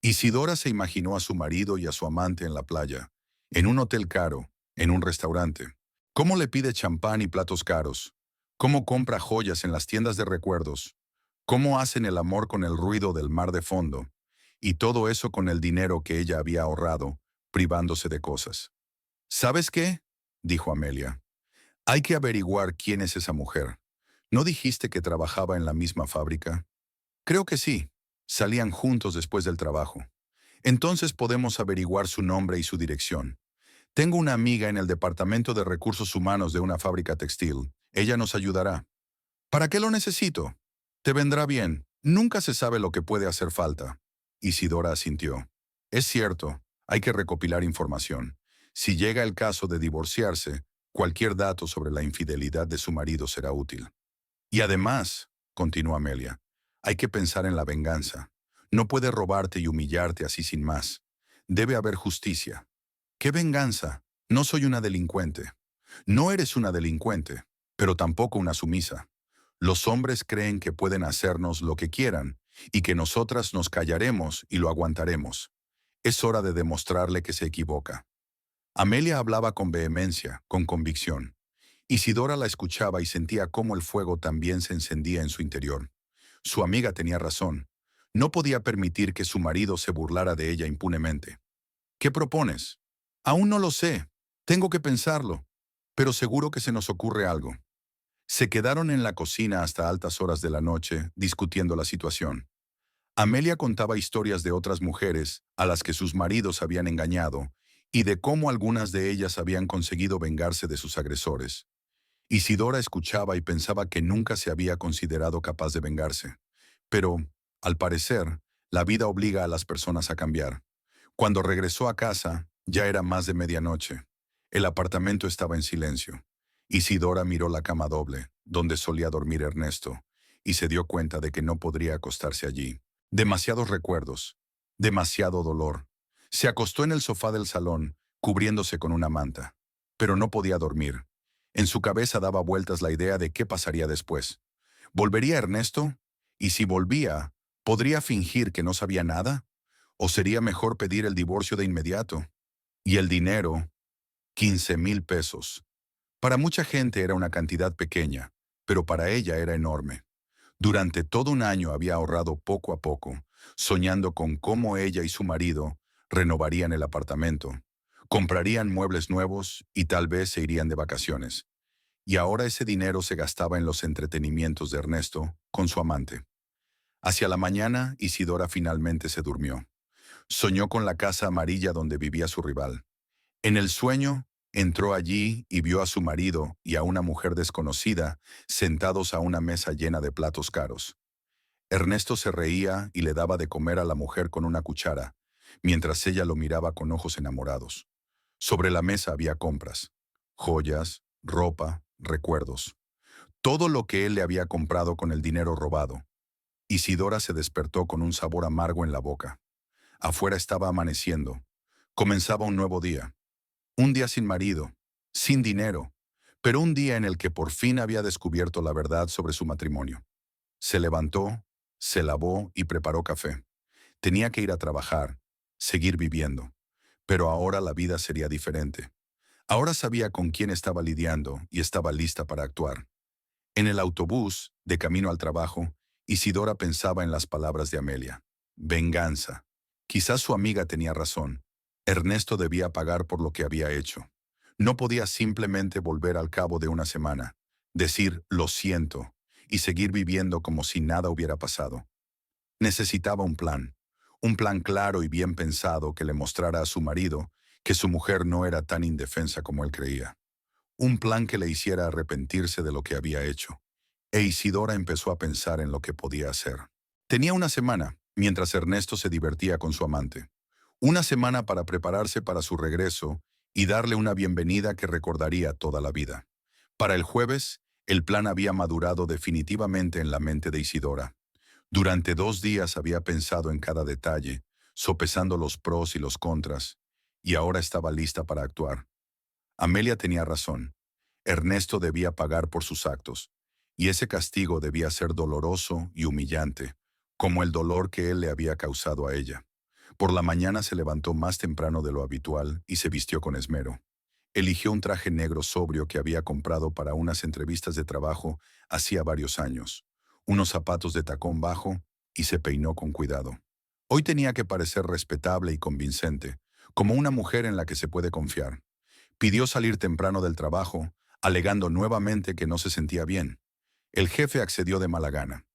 Isidora se imaginó a su marido y a su amante en la playa, en un hotel caro, en un restaurante. ¿Cómo le pide champán y platos caros? ¿Cómo compra joyas en las tiendas de recuerdos? ¿Cómo hacen el amor con el ruido del mar de fondo? Y todo eso con el dinero que ella había ahorrado, privándose de cosas. ¿Sabes qué? Dijo Amelia. Hay que averiguar quién es esa mujer. ¿No dijiste que trabajaba en la misma fábrica? Creo que sí. Salían juntos después del trabajo. Entonces podemos averiguar su nombre y su dirección. Tengo una amiga en el departamento de recursos humanos de una fábrica textil. Ella nos ayudará. ¿Para qué lo necesito? Te vendrá bien. Nunca se sabe lo que puede hacer falta. Isidora asintió. Es cierto, hay que recopilar información. Si llega el caso de divorciarse, cualquier dato sobre la infidelidad de su marido será útil. Y además, continuó Amelia, hay que pensar en la venganza. No puede robarte y humillarte así sin más. Debe haber justicia. ¿Qué venganza? No soy una delincuente. No eres una delincuente, pero tampoco una sumisa. Los hombres creen que pueden hacernos lo que quieran y que nosotras nos callaremos y lo aguantaremos. Es hora de demostrarle que se equivoca. Amelia hablaba con vehemencia, con convicción. Isidora la escuchaba y sentía cómo el fuego también se encendía en su interior. Su amiga tenía razón. No podía permitir que su marido se burlara de ella impunemente. ¿Qué propones? Aún no lo sé. Tengo que pensarlo. Pero seguro que se nos ocurre algo. Se quedaron en la cocina hasta altas horas de la noche, discutiendo la situación. Amelia contaba historias de otras mujeres a las que sus maridos habían engañado y de cómo algunas de ellas habían conseguido vengarse de sus agresores. Isidora escuchaba y pensaba que nunca se había considerado capaz de vengarse. Pero, al parecer, la vida obliga a las personas a cambiar. Cuando regresó a casa, ya era más de medianoche. El apartamento estaba en silencio. Isidora miró la cama doble, donde solía dormir Ernesto, y se dio cuenta de que no podría acostarse allí. Demasiados recuerdos, demasiado dolor. Se acostó en el sofá del salón, cubriéndose con una manta. Pero no podía dormir. En su cabeza daba vueltas la idea de qué pasaría después. ¿Volvería Ernesto? Y si volvía, ¿podría fingir que no sabía nada? ¿O sería mejor pedir el divorcio de inmediato? Y el dinero, 15,000 pesos. Para mucha gente era una cantidad pequeña, pero para ella era enorme. Durante todo un año había ahorrado poco a poco, soñando con cómo ella y su marido renovarían el apartamento, comprarían muebles nuevos y tal vez se irían de vacaciones. Y ahora ese dinero se gastaba en los entretenimientos de Ernesto con su amante. Hacia la mañana, Isidora finalmente se durmió. Soñó con la casa amarilla donde vivía su rival. En el sueño, entró allí y vio a su marido y a una mujer desconocida sentados a una mesa llena de platos caros. Ernesto se reía y le daba de comer a la mujer con una cuchara, mientras ella lo miraba con ojos enamorados. Sobre la mesa había compras, joyas, ropa, recuerdos. Todo lo que él le había comprado con el dinero robado. Isidora se despertó con un sabor amargo en la boca. Afuera estaba amaneciendo. Comenzaba un nuevo día. Un día sin marido, sin dinero, pero un día en el que por fin había descubierto la verdad sobre su matrimonio. Se levantó, se lavó y preparó café. Tenía que ir a trabajar, seguir viviendo. Pero ahora la vida sería diferente. Ahora sabía con quién estaba lidiando y estaba lista para actuar. En el autobús, de camino al trabajo, Isidora pensaba en las palabras de Amelia. Venganza. Quizás su amiga tenía razón. Ernesto debía pagar por lo que había hecho. No podía simplemente volver al cabo de una semana, decir lo siento y seguir viviendo como si nada hubiera pasado. Necesitaba un plan claro y bien pensado que le mostrara a su marido que su mujer no era tan indefensa como él creía. Un plan que le hiciera arrepentirse de lo que había hecho. E Isidora empezó a pensar en lo que podía hacer. Tenía una semana, mientras Ernesto se divertía con su amante. Una semana para prepararse para su regreso y darle una bienvenida que recordaría toda la vida. Para el jueves, el plan había madurado definitivamente en la mente de Isidora. Durante 2 días había pensado en cada detalle, sopesando los pros y los contras, y ahora estaba lista para actuar. Amelia tenía razón. Ernesto debía pagar por sus actos, y ese castigo debía ser doloroso y humillante, como el dolor que él le había causado a ella. Por la mañana se levantó más temprano de lo habitual y se vistió con esmero. Eligió un traje negro sobrio que había comprado para unas entrevistas de trabajo hacía varios años, unos zapatos de tacón bajo y se peinó con cuidado. Hoy tenía que parecer respetable y convincente, como una mujer en la que se puede confiar. Pidió salir temprano del trabajo, alegando nuevamente que no se sentía bien. El jefe accedió de mala gana.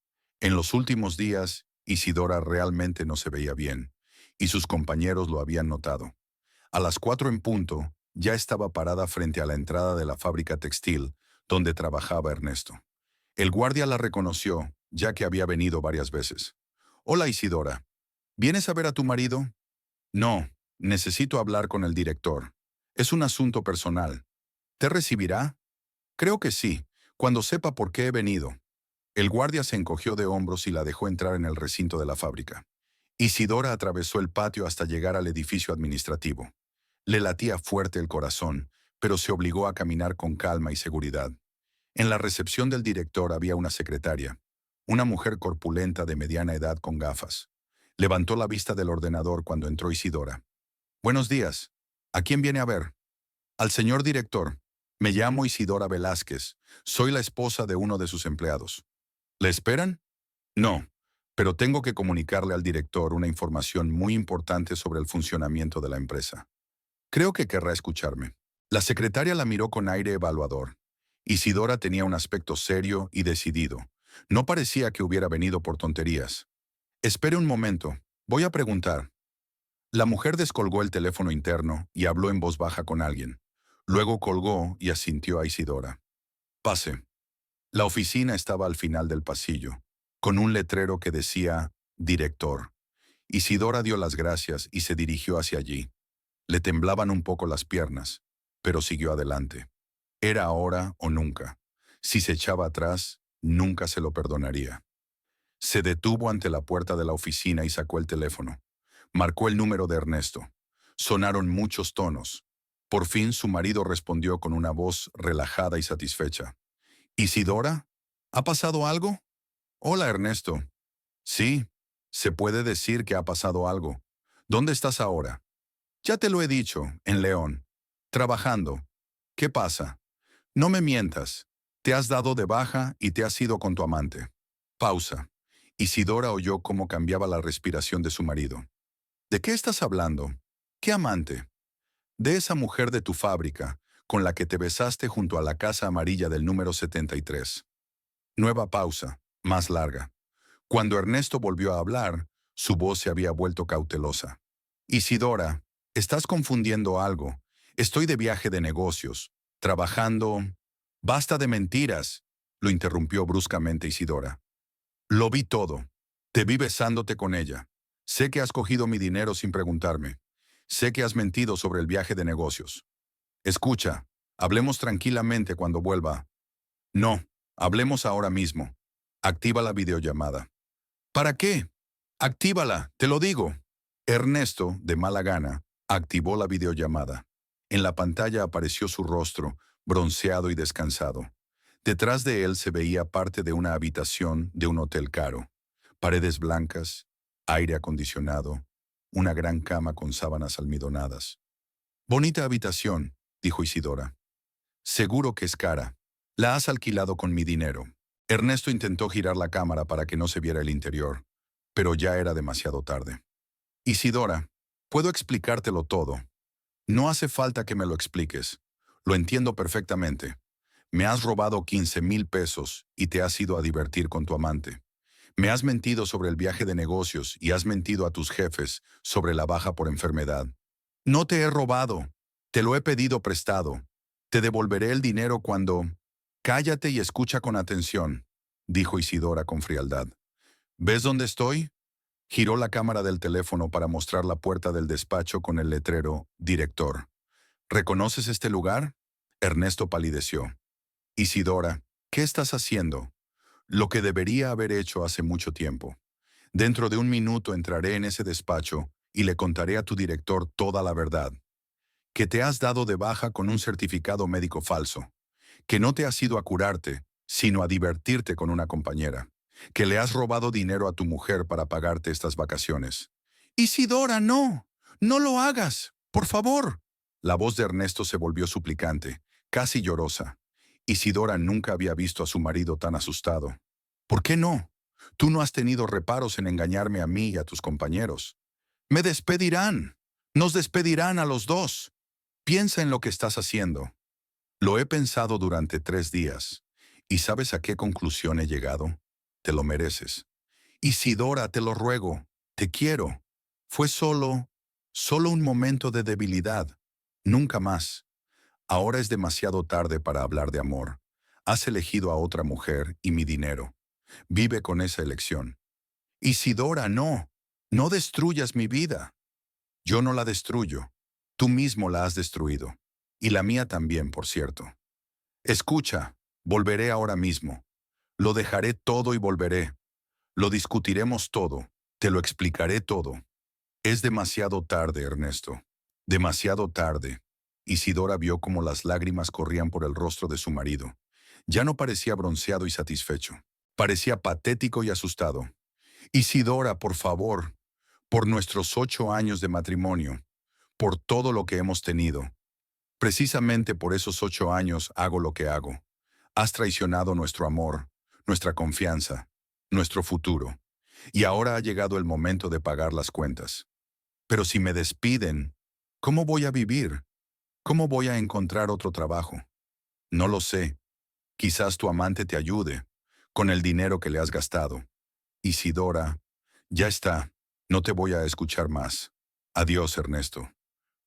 En los últimos días, Isidora realmente no se veía bien, y sus compañeros lo habían notado. A las 4 en punto, ya estaba parada frente a la entrada de la fábrica textil, donde trabajaba Ernesto. El guardia la reconoció, ya que había venido varias veces. «Hola, Isidora. ¿Vienes a ver a tu marido?» «No, necesito hablar con el director. Es un asunto personal. ¿Te recibirá?» «Creo que sí, cuando sepa por qué he venido». El guardia se encogió de hombros y la dejó entrar en el recinto de la fábrica. Isidora atravesó el patio hasta llegar al edificio administrativo. Le latía fuerte el corazón, pero se obligó a caminar con calma y seguridad. En la recepción del director había una secretaria, una mujer corpulenta de mediana edad con gafas. Levantó la vista del ordenador cuando entró Isidora. «Buenos días. ¿A quién viene a ver?» «Al señor director. Me llamo Isidora Velázquez. Soy la esposa de uno de sus empleados». «¿Le esperan?» No, pero tengo que comunicarle al director una información muy importante sobre el funcionamiento de la empresa. Creo que querrá escucharme. La secretaria la miró con aire evaluador. Isidora tenía un aspecto serio y decidido. No parecía que hubiera venido por tonterías. Espere un momento, voy a preguntar. La mujer descolgó el teléfono interno y habló en voz baja con alguien. Luego colgó y asintió a Isidora. Pase. La oficina estaba al final del pasillo, con un letrero que decía «Director». Isidora dio las gracias y se dirigió hacia allí. Le temblaban un poco las piernas, pero siguió adelante. Era ahora o nunca. Si se echaba atrás, nunca se lo perdonaría. Se detuvo ante la puerta de la oficina y sacó el teléfono. Marcó el número de Ernesto. Sonaron muchos tonos. Por fin su marido respondió con una voz relajada y satisfecha. ¿Isidora? ¿Ha pasado algo? Hola, Ernesto. Sí, se puede decir que ha pasado algo. ¿Dónde estás ahora? Ya te lo he dicho, en León. Trabajando. ¿Qué pasa? No me mientas. Te has dado de baja y te has ido con tu amante. Pausa. Isidora oyó cómo cambiaba la respiración de su marido. ¿De qué estás hablando? ¿Qué amante? De esa mujer de tu fábrica, con la que te besaste junto a la casa amarilla del número 73. Nueva pausa, más larga. Cuando Ernesto volvió a hablar, su voz se había vuelto cautelosa. Isidora, estás confundiendo algo. Estoy de viaje de negocios, trabajando. Basta de mentiras, lo interrumpió bruscamente Isidora. Lo vi todo. Te vi besándote con ella. Sé que has cogido mi dinero sin preguntarme. Sé que has mentido sobre el viaje de negocios. Escucha, hablemos tranquilamente cuando vuelva. No, hablemos ahora mismo. Activa la videollamada. ¿Para qué? Actívala, te lo digo. Ernesto, de mala gana, activó la videollamada. En la pantalla apareció su rostro, bronceado y descansado. Detrás de él se veía parte de una habitación de un hotel caro. Paredes blancas, aire acondicionado, una gran cama con sábanas almidonadas. Bonita habitación, dijo Isidora. Seguro que es cara. La has alquilado con mi dinero. Ernesto intentó girar la cámara para que no se viera el interior, pero ya era demasiado tarde. Isidora, puedo explicártelo todo. No hace falta que me lo expliques. Lo entiendo perfectamente. Me has robado 15,000 pesos y te has ido a divertir con tu amante. Me has mentido sobre el viaje de negocios y has mentido a tus jefes sobre la baja por enfermedad. No te he robado. Te lo he pedido prestado. Te devolveré el dinero cuando... Cállate y escucha con atención, dijo Isidora con frialdad. ¿Ves dónde estoy? Giró la cámara del teléfono para mostrar la puerta del despacho con el letrero «Director». ¿Reconoces este lugar? Ernesto palideció. Isidora, ¿qué estás haciendo? Lo que debería haber hecho hace mucho tiempo. Dentro de un minuto entraré en ese despacho y le contaré a tu director toda la verdad. Que te has dado de baja con un certificado médico falso. Que no te has ido a curarte, sino a divertirte con una compañera. Que le has robado dinero a tu mujer para pagarte estas vacaciones. Isidora, no. No lo hagas. Por favor. La voz de Ernesto se volvió suplicante, casi llorosa. Isidora nunca había visto a su marido tan asustado. ¿Por qué no? Tú no has tenido reparos en engañarme a mí y a tus compañeros. Me despedirán. Nos despedirán a los dos. Piensa en lo que estás haciendo. Lo he pensado durante 3 días. ¿Y sabes a qué conclusión he llegado? Te lo mereces. Isidora, te lo ruego. Te quiero. Fue solo un momento de debilidad. Nunca más. Ahora es demasiado tarde para hablar de amor. Has elegido a otra mujer y mi dinero. Vive con esa elección. Isidora, no. No destruyas mi vida. Yo no la destruyo. Tú mismo la has destruido. Y la mía también, por cierto. Escucha, volveré ahora mismo. Lo dejaré todo y volveré. Lo discutiremos todo. Te lo explicaré todo. Es demasiado tarde, Ernesto. Demasiado tarde. Isidora vio cómo las lágrimas corrían por el rostro de su marido. Ya no parecía bronceado y satisfecho. Parecía patético y asustado. Isidora, por favor, por nuestros 8 años de matrimonio, por todo lo que hemos tenido. Precisamente por esos 8 años hago lo que hago. Has traicionado nuestro amor, nuestra confianza. nuestro futuro. Y ahora ha llegado el momento de pagar las cuentas. Pero si me despiden, ¿cómo voy a vivir? ¿Cómo voy a encontrar otro trabajo? No lo sé. Quizás tu amante te ayude, con el dinero que le has gastado. Isidora, ya está. No te voy a escuchar más. Adiós, Ernesto.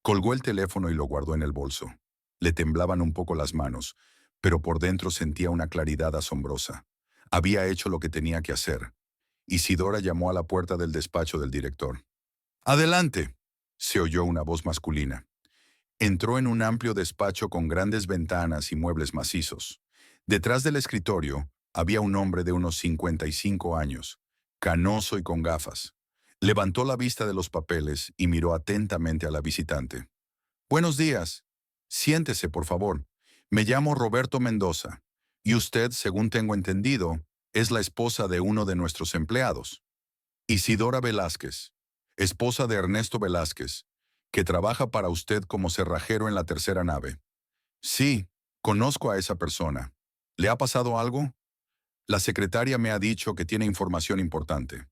Colgó el teléfono y lo guardó en el bolso. Le temblaban un poco las manos, pero por dentro sentía una claridad asombrosa. Había hecho lo que tenía que hacer. Isidora llamó a la puerta del despacho del director. «Adelante», se oyó una voz masculina. Entró en un amplio despacho con grandes ventanas y muebles macizos. Detrás del escritorio había un hombre de unos 55 años, canoso y con gafas. Levantó la vista de los papeles y miró atentamente a la visitante. «Buenos días. Siéntese, por favor. Me llamo Roberto Mendoza, y usted, según tengo entendido, es la esposa de uno de nuestros empleados. Isidora Velázquez, esposa de Ernesto Velázquez, que trabaja para usted como cerrajero en la tercera nave. Sí, conozco a esa persona. ¿Le ha pasado algo? La secretaria me ha dicho que tiene información importante».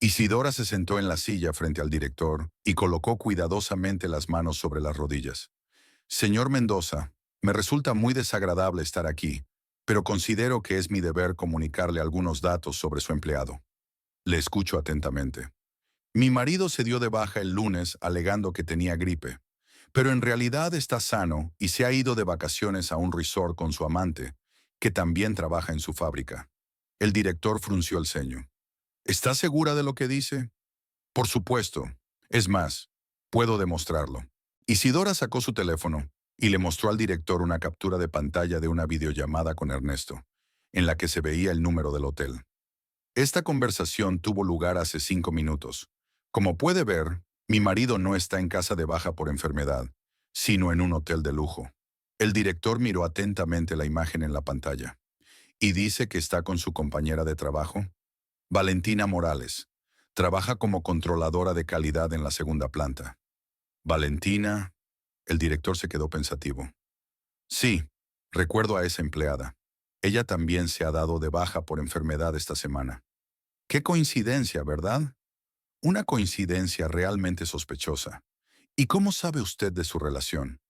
Isidora se sentó en la silla frente al director y colocó cuidadosamente las manos sobre las rodillas. «Señor Mendoza, me resulta muy desagradable estar aquí, pero considero que es mi deber comunicarle algunos datos sobre su empleado. Le escucho atentamente. Mi marido se dio de baja el lunes alegando que tenía gripe, pero en realidad está sano y se ha ido de vacaciones a un resort con su amante, que también trabaja en su fábrica». El director frunció el ceño. «¿Está segura de lo que dice?» «Por supuesto. Es más, puedo demostrarlo». Isidora sacó su teléfono y le mostró al director una captura de pantalla de una videollamada con Ernesto, en la que se veía el número del hotel. Esta conversación tuvo lugar hace 5 minutos. Como puede ver, mi marido no está en casa de baja por enfermedad, sino en un hotel de lujo. El director miró atentamente la imagen en la pantalla. «¿Y dice que está con su compañera de trabajo?» «Valentina Morales. Trabaja como controladora de calidad en la segunda planta». «Valentina». El director se quedó pensativo. «Sí, recuerdo a esa empleada. Ella también se ha dado de baja por enfermedad esta semana». «Qué coincidencia, ¿verdad? Una coincidencia realmente sospechosa. ¿Y cómo sabe usted de su relación?»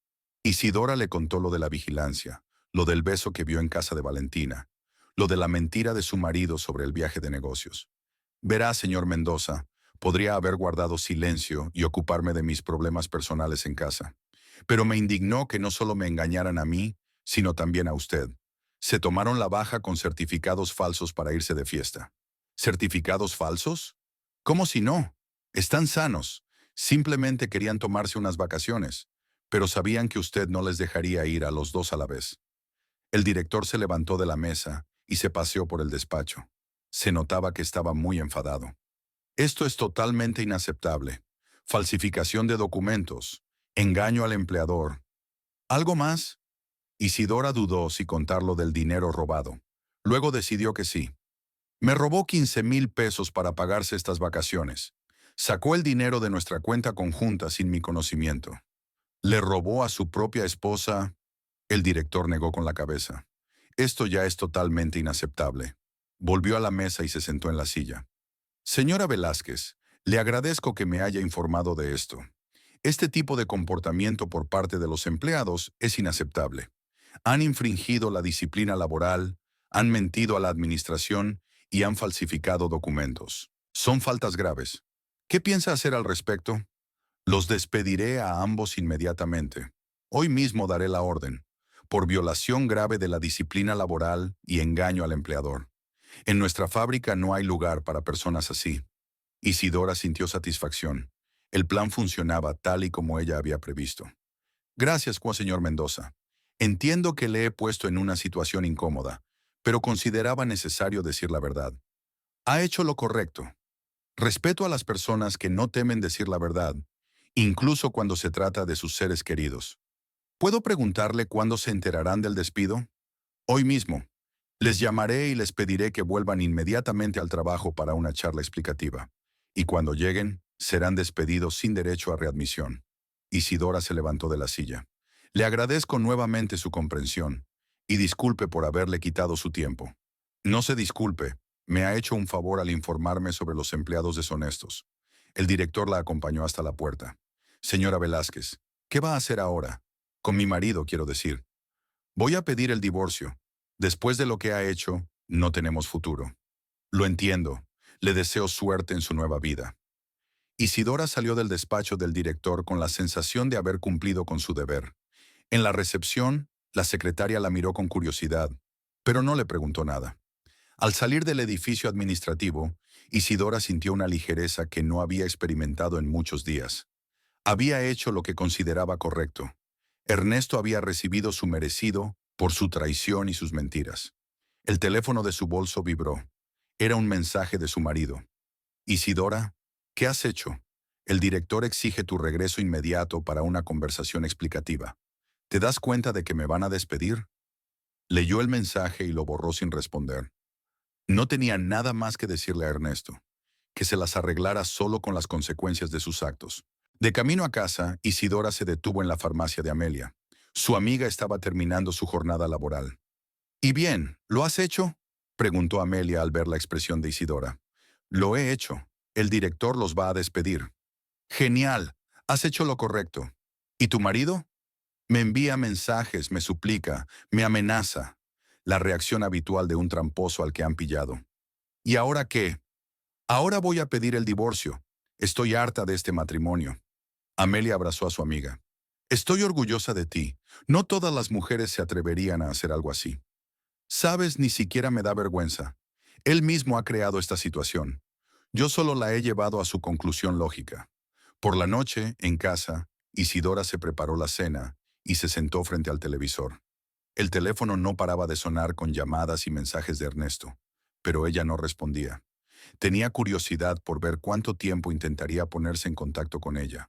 Isidora le contó lo de la vigilancia, lo del beso que vio en casa de Valentina, lo de la mentira de su marido sobre el viaje de negocios. «Verá, señor Mendoza, podría haber guardado silencio y ocuparme de mis problemas personales en casa. Pero me indignó que no solo me engañaran a mí, sino también a usted. Se tomaron la baja con certificados falsos para irse de fiesta». «¿Certificados falsos? ¿Cómo si no? Están sanos. Simplemente querían tomarse unas vacaciones, pero sabían que usted no les dejaría ir a los dos a la vez». El director se levantó de la mesa y se paseó por el despacho. Se notaba que estaba muy enfadado. «Esto es totalmente inaceptable. Falsificación de documentos, engaño al empleador. ¿Algo más?» Isidora dudó si contar lo del dinero robado. Luego decidió que sí. «Me robó 15,000 pesos para pagarse estas vacaciones. Sacó el dinero de nuestra cuenta conjunta sin mi conocimiento. ¿Le robó a su propia esposa?» El director negó con la cabeza. «Esto ya es totalmente inaceptable». Volvió a la mesa y se sentó en la silla. «Señora Velázquez, le agradezco que me haya informado de esto. Este tipo de comportamiento por parte de los empleados es inaceptable. Han infringido la disciplina laboral, han mentido a la administración y han falsificado documentos. Son faltas graves. ¿Qué piensa hacer al respecto?» «Los despediré a ambos inmediatamente. Hoy mismo daré la orden, por violación grave de la disciplina laboral y engaño al empleador. En nuestra fábrica no hay lugar para personas así». Isidora sintió satisfacción. El plan funcionaba tal y como ella había previsto. «Gracias, señor Mendoza. Entiendo que le he puesto en una situación incómoda, pero consideraba necesario decir la verdad. Ha hecho lo correcto. Respeto a las personas que no temen decir la verdad, incluso cuando se trata de sus seres queridos. ¿Puedo preguntarle cuándo se enterarán del despido?» «Hoy mismo. Les llamaré y les pediré que vuelvan inmediatamente al trabajo para una charla explicativa. Y cuando lleguen, serán despedidos sin derecho a readmisión». Isidora se levantó de la silla. «Le agradezco nuevamente su comprensión y disculpe por haberle quitado su tiempo». «No se disculpe. me ha hecho un favor al informarme sobre los empleados deshonestos. El director la acompañó hasta la puerta. Señora Velázquez, ¿qué va a hacer ahora? Con mi marido, quiero decir. Voy a pedir el divorcio. Después de lo que ha hecho, no tenemos futuro. Lo entiendo. Le deseo suerte en su nueva vida. Isidora salió del despacho del director con la sensación de haber cumplido con su deber. En la recepción, la secretaria la miró con curiosidad, pero no le preguntó nada. Al salir del edificio administrativo, Isidora sintió una ligereza que no había experimentado en muchos días. Había hecho lo que consideraba correcto. Ernesto había recibido su merecido por su traición y sus mentiras. El teléfono de su bolso vibró. Era un mensaje de su marido. Isidora, ¿qué has hecho? El director exige tu regreso inmediato para una conversación explicativa. ¿Te das cuenta de que me van a despedir? Leyó el mensaje y lo borró sin responder. No tenía nada más que decirle a Ernesto, que se las arreglara solo con las consecuencias de sus actos. De camino a casa, Isidora se detuvo en la farmacia de Amelia. Su amiga estaba terminando su jornada laboral. ¿Y bien, lo has hecho?, preguntó Amelia al ver la expresión de Isidora. Lo he hecho. El director los va a despedir. Genial, has hecho lo correcto. ¿Y tu marido? Me envía mensajes, me suplica, me amenaza. La reacción habitual de un tramposo al que han pillado. ¿Y ahora qué? Ahora voy a pedir el divorcio. Estoy harta de este matrimonio. Amelia abrazó a su amiga. Estoy orgullosa de ti. No todas las mujeres se atreverían a hacer algo así. Sabes, ni siquiera me da vergüenza. Él mismo ha creado esta situación. Yo solo la he llevado a su conclusión lógica. Por la noche, en casa, Isidora se preparó la cena y se sentó frente al televisor. El teléfono no paraba de sonar con llamadas y mensajes de Ernesto, pero ella no respondía. Tenía curiosidad por ver cuánto tiempo intentaría ponerse en contacto con ella.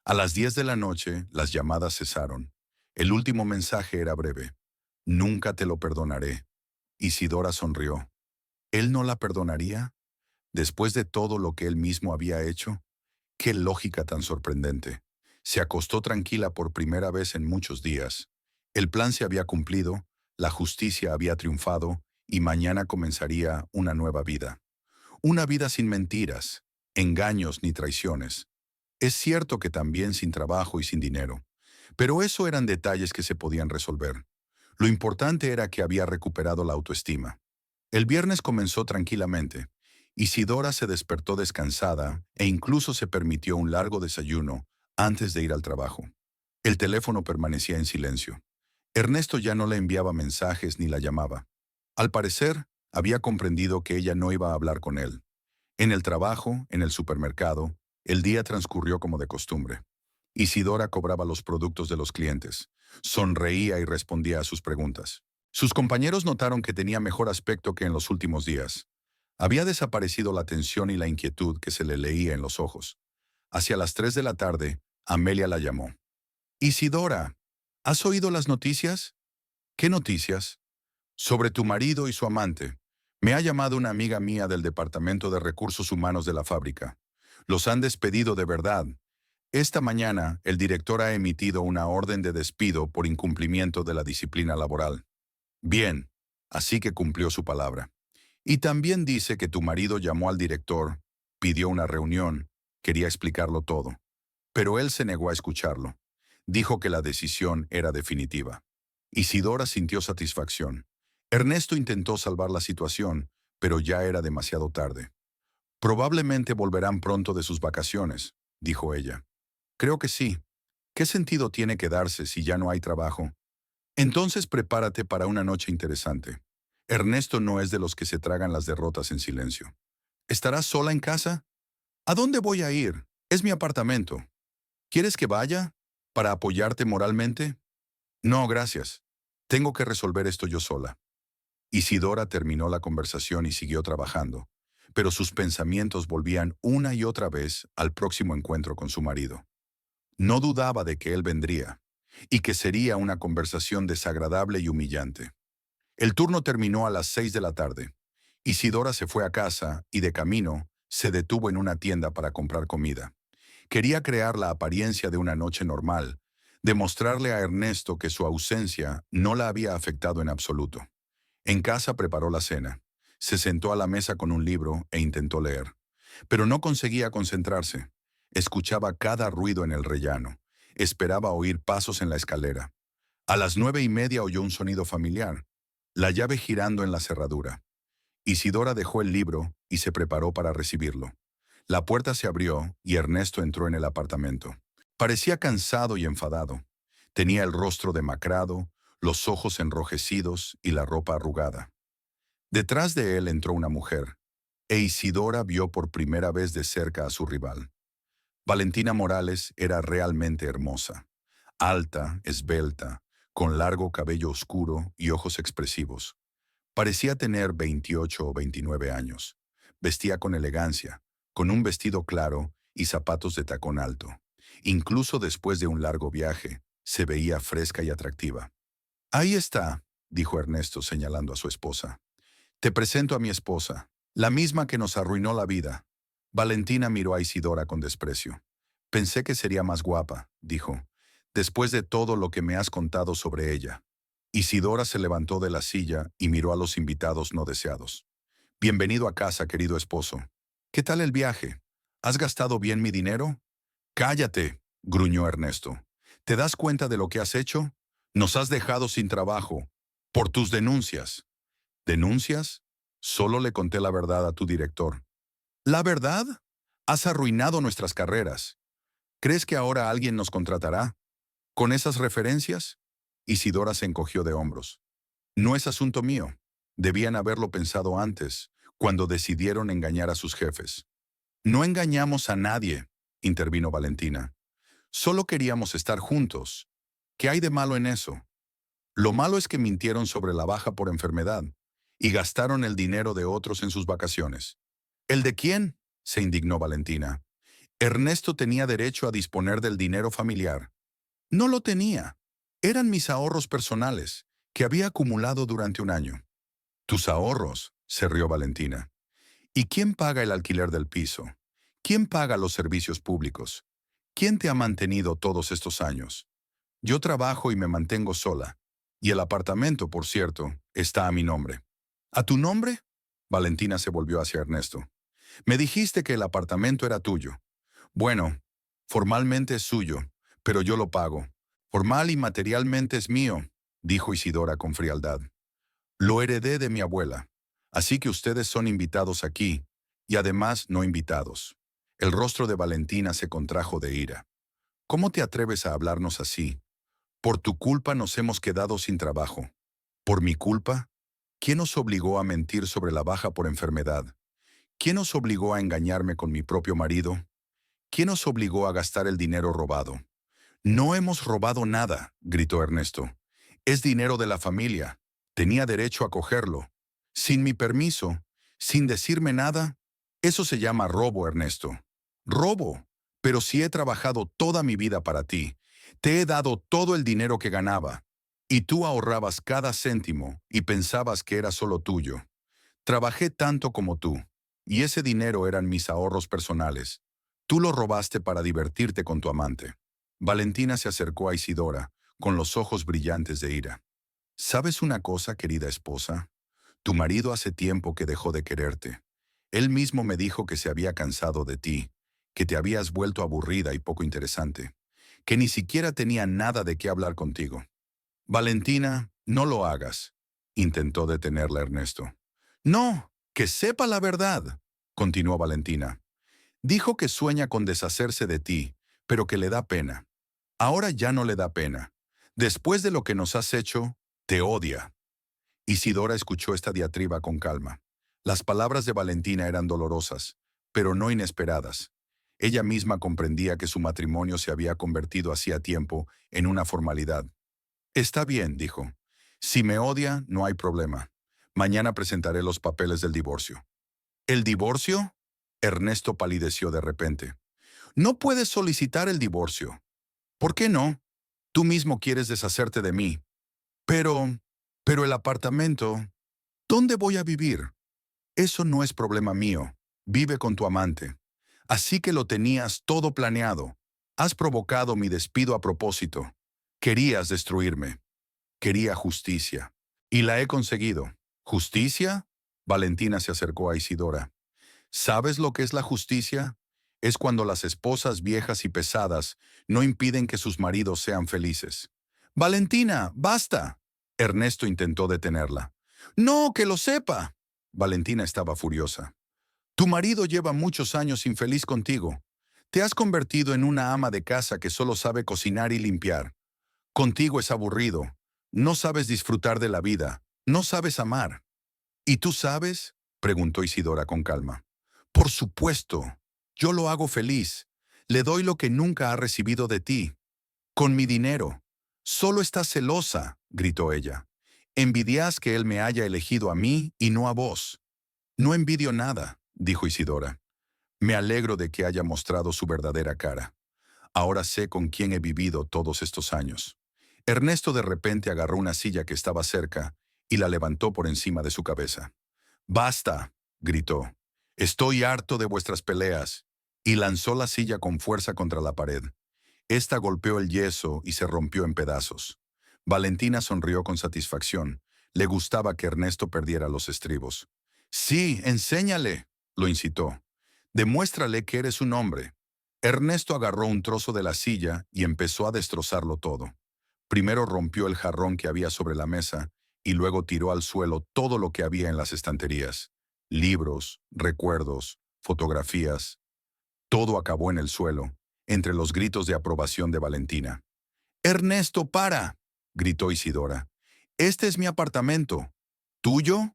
A las 10 de la noche, las llamadas cesaron. El último mensaje era breve. Nunca te lo perdonaré. Isidora sonrió. ¿Él no la perdonaría? Después de todo lo que él mismo había hecho. Qué lógica tan sorprendente. Se acostó tranquila por primera vez en muchos días. El plan se había cumplido, la justicia había triunfado y mañana comenzaría una nueva vida. Una vida sin mentiras, engaños ni traiciones. Es cierto que también sin trabajo y sin dinero, pero eso eran detalles que se podían resolver. Lo importante era que había recuperado la autoestima. El viernes comenzó tranquilamente. Isidora se despertó descansada e incluso se permitió un largo desayuno antes de ir al trabajo. El teléfono permanecía en silencio. Ernesto ya no le enviaba mensajes ni la llamaba. Al parecer, había comprendido que ella no iba a hablar con él. En el trabajo, en el supermercado, el día transcurrió como de costumbre. Isidora cobraba los productos de los clientes, sonreía y respondía a sus preguntas. Sus compañeros notaron que tenía mejor aspecto que en los últimos días. Había desaparecido la tensión y la inquietud que se le leía en los ojos. Hacia las 3 de la tarde, Amelia la llamó. Isidora, ¿has oído las noticias? ¿Qué noticias? Sobre tu marido y su amante. Me ha llamado una amiga mía del Departamento de Recursos Humanos de la fábrica. Los han despedido de verdad. Esta mañana, el director ha emitido una orden de despido por incumplimiento de la disciplina laboral. Bien, así que cumplió su palabra. Y también dice que tu marido llamó al director, pidió una reunión, quería explicarlo todo. Pero él se negó a escucharlo. Dijo que la decisión era definitiva. Isidora sintió satisfacción. Ernesto intentó salvar la situación, pero ya era demasiado tarde. Probablemente volverán pronto de sus vacaciones, dijo ella. Creo que sí. ¿Qué sentido tiene quedarse si ya no hay trabajo? Entonces prepárate para una noche interesante. Ernesto no es de los que se tragan las derrotas en silencio. ¿Estarás sola en casa? ¿A dónde voy a ir? Es mi apartamento. ¿Quieres que vaya? ¿Para apoyarte moralmente? No, gracias. Tengo que resolver esto yo sola. Isidora terminó la conversación y siguió trabajando, pero sus pensamientos volvían una y otra vez al próximo encuentro con su marido. No dudaba de que él vendría, y que sería una conversación desagradable y humillante. El turno terminó a las 6 de la tarde. Isidora se fue a casa y de camino se detuvo en una tienda para comprar comida. Quería crear la apariencia de una noche normal, demostrarle a Ernesto que su ausencia no la había afectado en absoluto. En casa preparó la cena. Se sentó a la mesa con un libro e intentó leer. Pero no conseguía concentrarse. Escuchaba cada ruido en el rellano. Esperaba oír pasos en la escalera. A las 9:30 oyó un sonido familiar. La llave girando en la cerradura. Isidora dejó el libro y se preparó para recibirlo. La puerta se abrió y Ernesto entró en el apartamento. Parecía cansado y enfadado. Tenía el rostro demacrado, los ojos enrojecidos y la ropa arrugada. Detrás de él entró una mujer, e Isidora vio por primera vez de cerca a su rival. Valentina Morales era realmente hermosa. Alta, esbelta, con largo cabello oscuro y ojos expresivos. Parecía tener 28 o 29 años. Vestía con elegancia, con un vestido claro y zapatos de tacón alto. Incluso después de un largo viaje, se veía fresca y atractiva. Ahí está, dijo Ernesto señalando a su esposa. Te presento a mi esposa, la misma que nos arruinó la vida. Valentina miró a Isidora con desprecio. Pensé que sería más guapa, dijo, después de todo lo que me has contado sobre ella. Isidora se levantó de la silla y miró a los invitados no deseados. Bienvenido a casa, querido esposo. ¿Qué tal el viaje? ¿Has gastado bien mi dinero? Cállate, gruñó Ernesto. ¿Te das cuenta de lo que has hecho? Nos has dejado sin trabajo. Por tus denuncias. ¿Denuncias? Solo le conté la verdad a tu director. ¿La verdad? Has arruinado nuestras carreras. ¿Crees que ahora alguien nos contratará? ¿Con esas referencias? Isidora se encogió de hombros. No es asunto mío. Debían haberlo pensado antes, cuando decidieron engañar a sus jefes. No engañamos a nadie, intervino Valentina. Solo queríamos estar juntos. ¿Qué hay de malo en eso? Lo malo es que mintieron sobre la baja por enfermedad y gastaron el dinero de otros en sus vacaciones. ¿El de quién? Se indignó Valentina. Ernesto tenía derecho a disponer del dinero familiar. No lo tenía. Eran mis ahorros personales, que había acumulado durante un año. Tus ahorros, se rió Valentina. ¿Y quién paga el alquiler del piso? ¿Quién paga los servicios públicos? ¿Quién te ha mantenido todos estos años? Yo trabajo y me mantengo sola. Y el apartamento, por cierto, está a mi nombre. ¿A tu nombre? Valentina se volvió hacia Ernesto. Me dijiste que el apartamento era tuyo. Bueno, formalmente es suyo, pero yo lo pago. Formal y materialmente es mío, dijo Isidora con frialdad. Lo heredé de mi abuela, así que ustedes son invitados aquí, y además no invitados. El rostro de Valentina se contrajo de ira. ¿Cómo te atreves a hablarnos así? Por tu culpa nos hemos quedado sin trabajo. ¿Por mi culpa? ¿Quién os obligó a mentir sobre la baja por enfermedad? ¿Quién os obligó a engañarme con mi propio marido? ¿Quién os obligó a gastar el dinero robado? No hemos robado nada, gritó Ernesto. Es dinero de la familia. Tenía derecho a cogerlo. Sin mi permiso, sin decirme nada. Eso se llama robo, Ernesto. Robo. Pero si he trabajado toda mi vida para ti, te he dado todo el dinero que ganaba, y tú ahorrabas cada céntimo y pensabas que era solo tuyo. Trabajé tanto como tú, y ese dinero eran mis ahorros personales. Tú lo robaste para divertirte con tu amante. Valentina se acercó a Isidora, con los ojos brillantes de ira. ¿Sabes una cosa, querida esposa? Tu marido hace tiempo que dejó de quererte. Él mismo me dijo que se había cansado de ti, que te habías vuelto aburrida y poco interesante, que ni siquiera tenía nada de qué hablar contigo. Valentina, no lo hagas, intentó detenerla Ernesto. No, que sepa la verdad, continuó Valentina. Dijo que sueña con deshacerse de ti, pero que le da pena. Ahora ya no le da pena. Después de lo que nos has hecho, te odia. Isidora escuchó esta diatriba con calma. Las palabras de Valentina eran dolorosas, pero no inesperadas. Ella misma comprendía que su matrimonio se había convertido hacía tiempo en una formalidad. Está bien, dijo. Si me odia, no hay problema. Mañana presentaré los papeles del divorcio. ¿El divorcio? Ernesto palideció de repente. No puedes solicitar el divorcio. ¿Por qué no? Tú mismo quieres deshacerte de mí. Pero, pero el apartamento, ¿dónde voy a vivir? Eso no es problema mío. Vive con tu amante. Así que lo tenías todo planeado. Has provocado mi despido a propósito. Querías destruirme. Quería justicia. Y la he conseguido. ¿Justicia? Valentina se acercó a Isidora. ¿Sabes lo que es la justicia? Es cuando las esposas viejas y pesadas no impiden que sus maridos sean felices. Valentina, basta. Ernesto intentó detenerla. No, que lo sepa. Valentina estaba furiosa. Tu marido lleva muchos años infeliz contigo. Te has convertido en una ama de casa que solo sabe cocinar y limpiar. Contigo es aburrido. No sabes disfrutar de la vida. No sabes amar. ¿Y tú sabes? Preguntó Isidora con calma. Por supuesto. Yo lo hago feliz. Le doy lo que nunca ha recibido de ti. Con mi dinero. Solo estás celosa, gritó ella. Envidias que él me haya elegido a mí y no a vos. No envidio nada, dijo Isidora. Me alegro de que haya mostrado su verdadera cara. Ahora sé con quién he vivido todos estos años. Ernesto de repente agarró una silla que estaba cerca y la levantó por encima de su cabeza. «Basta», gritó. «Estoy harto de vuestras peleas», y lanzó la silla con fuerza contra la pared. Esta golpeó el yeso y se rompió en pedazos. Valentina sonrió con satisfacción. Le gustaba que Ernesto perdiera los estribos. «Sí, enséñale», lo incitó. «Demuéstrale que eres un hombre». Ernesto agarró un trozo de la silla y empezó a destrozarlo todo. Primero rompió el jarrón que había sobre la mesa y luego tiró al suelo todo lo que había en las estanterías. Libros, recuerdos, fotografías. Todo acabó en el suelo, entre los gritos de aprobación de Valentina. «Ernesto, para», gritó Isidora. «Este es mi apartamento. ¿Tuyo?»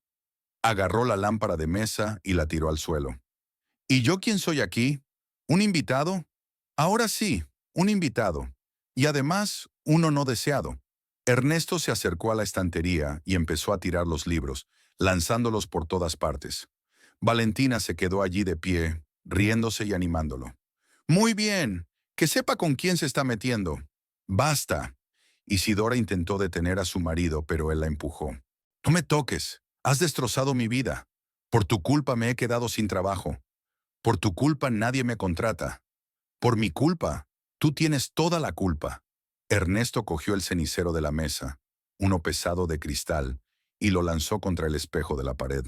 Agarró la lámpara de mesa y la tiró al suelo. «¿Y yo quién soy aquí? ¿Un invitado?» «Ahora sí, un invitado. Y además, uno no deseado». Ernesto se acercó a la estantería y empezó a tirar los libros, lanzándolos por todas partes. Valentina se quedó allí de pie, riéndose y animándolo. «Muy bien, que sepa con quién se está metiendo». «Basta». Isidora intentó detener a su marido, pero él la empujó. «No me toques, has destrozado mi vida. Por tu culpa me he quedado sin trabajo. Por tu culpa nadie me contrata. Por mi culpa, tú tienes toda la culpa». Ernesto cogió el cenicero de la mesa, uno pesado de cristal, y lo lanzó contra el espejo de la pared.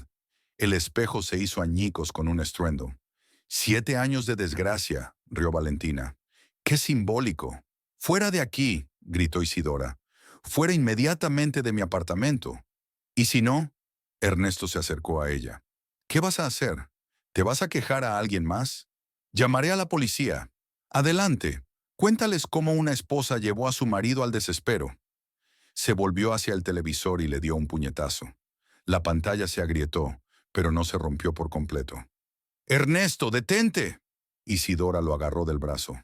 El espejo se hizo añicos con un estruendo. «7 años de desgracia», rió Valentina. «Qué simbólico». «Fuera de aquí», gritó Isidora. «Fuera inmediatamente de mi apartamento». «¿Y si no?» Ernesto se acercó a ella. «¿Qué vas a hacer? ¿Te vas a quejar a alguien más?» «Llamaré a la policía». «Adelante. Cuéntales cómo una esposa llevó a su marido al desespero». Se volvió hacia el televisor y le dio un puñetazo. La pantalla se agrietó, pero no se rompió por completo. «Ernesto, detente». Isidora lo agarró del brazo.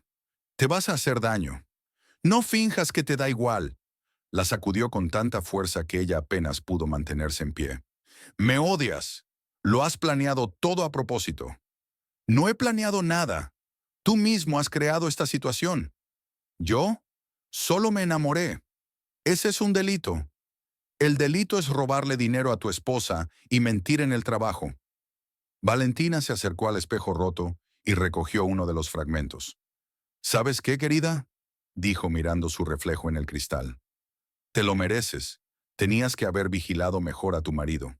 «Te vas a hacer daño. No finjas que te da igual». La sacudió con tanta fuerza que ella apenas pudo mantenerse en pie. «Me odias. Lo has planeado todo a propósito». «No he planeado nada. Tú mismo has creado esta situación». «¿Yo? Solo me enamoré. Ese es un delito. El delito es robarle dinero a tu esposa y mentir en el trabajo». Valentina se acercó al espejo roto y recogió uno de los fragmentos. «¿Sabes qué, querida?», dijo mirando su reflejo en el cristal. «Te lo mereces. Tenías que haber vigilado mejor a tu marido.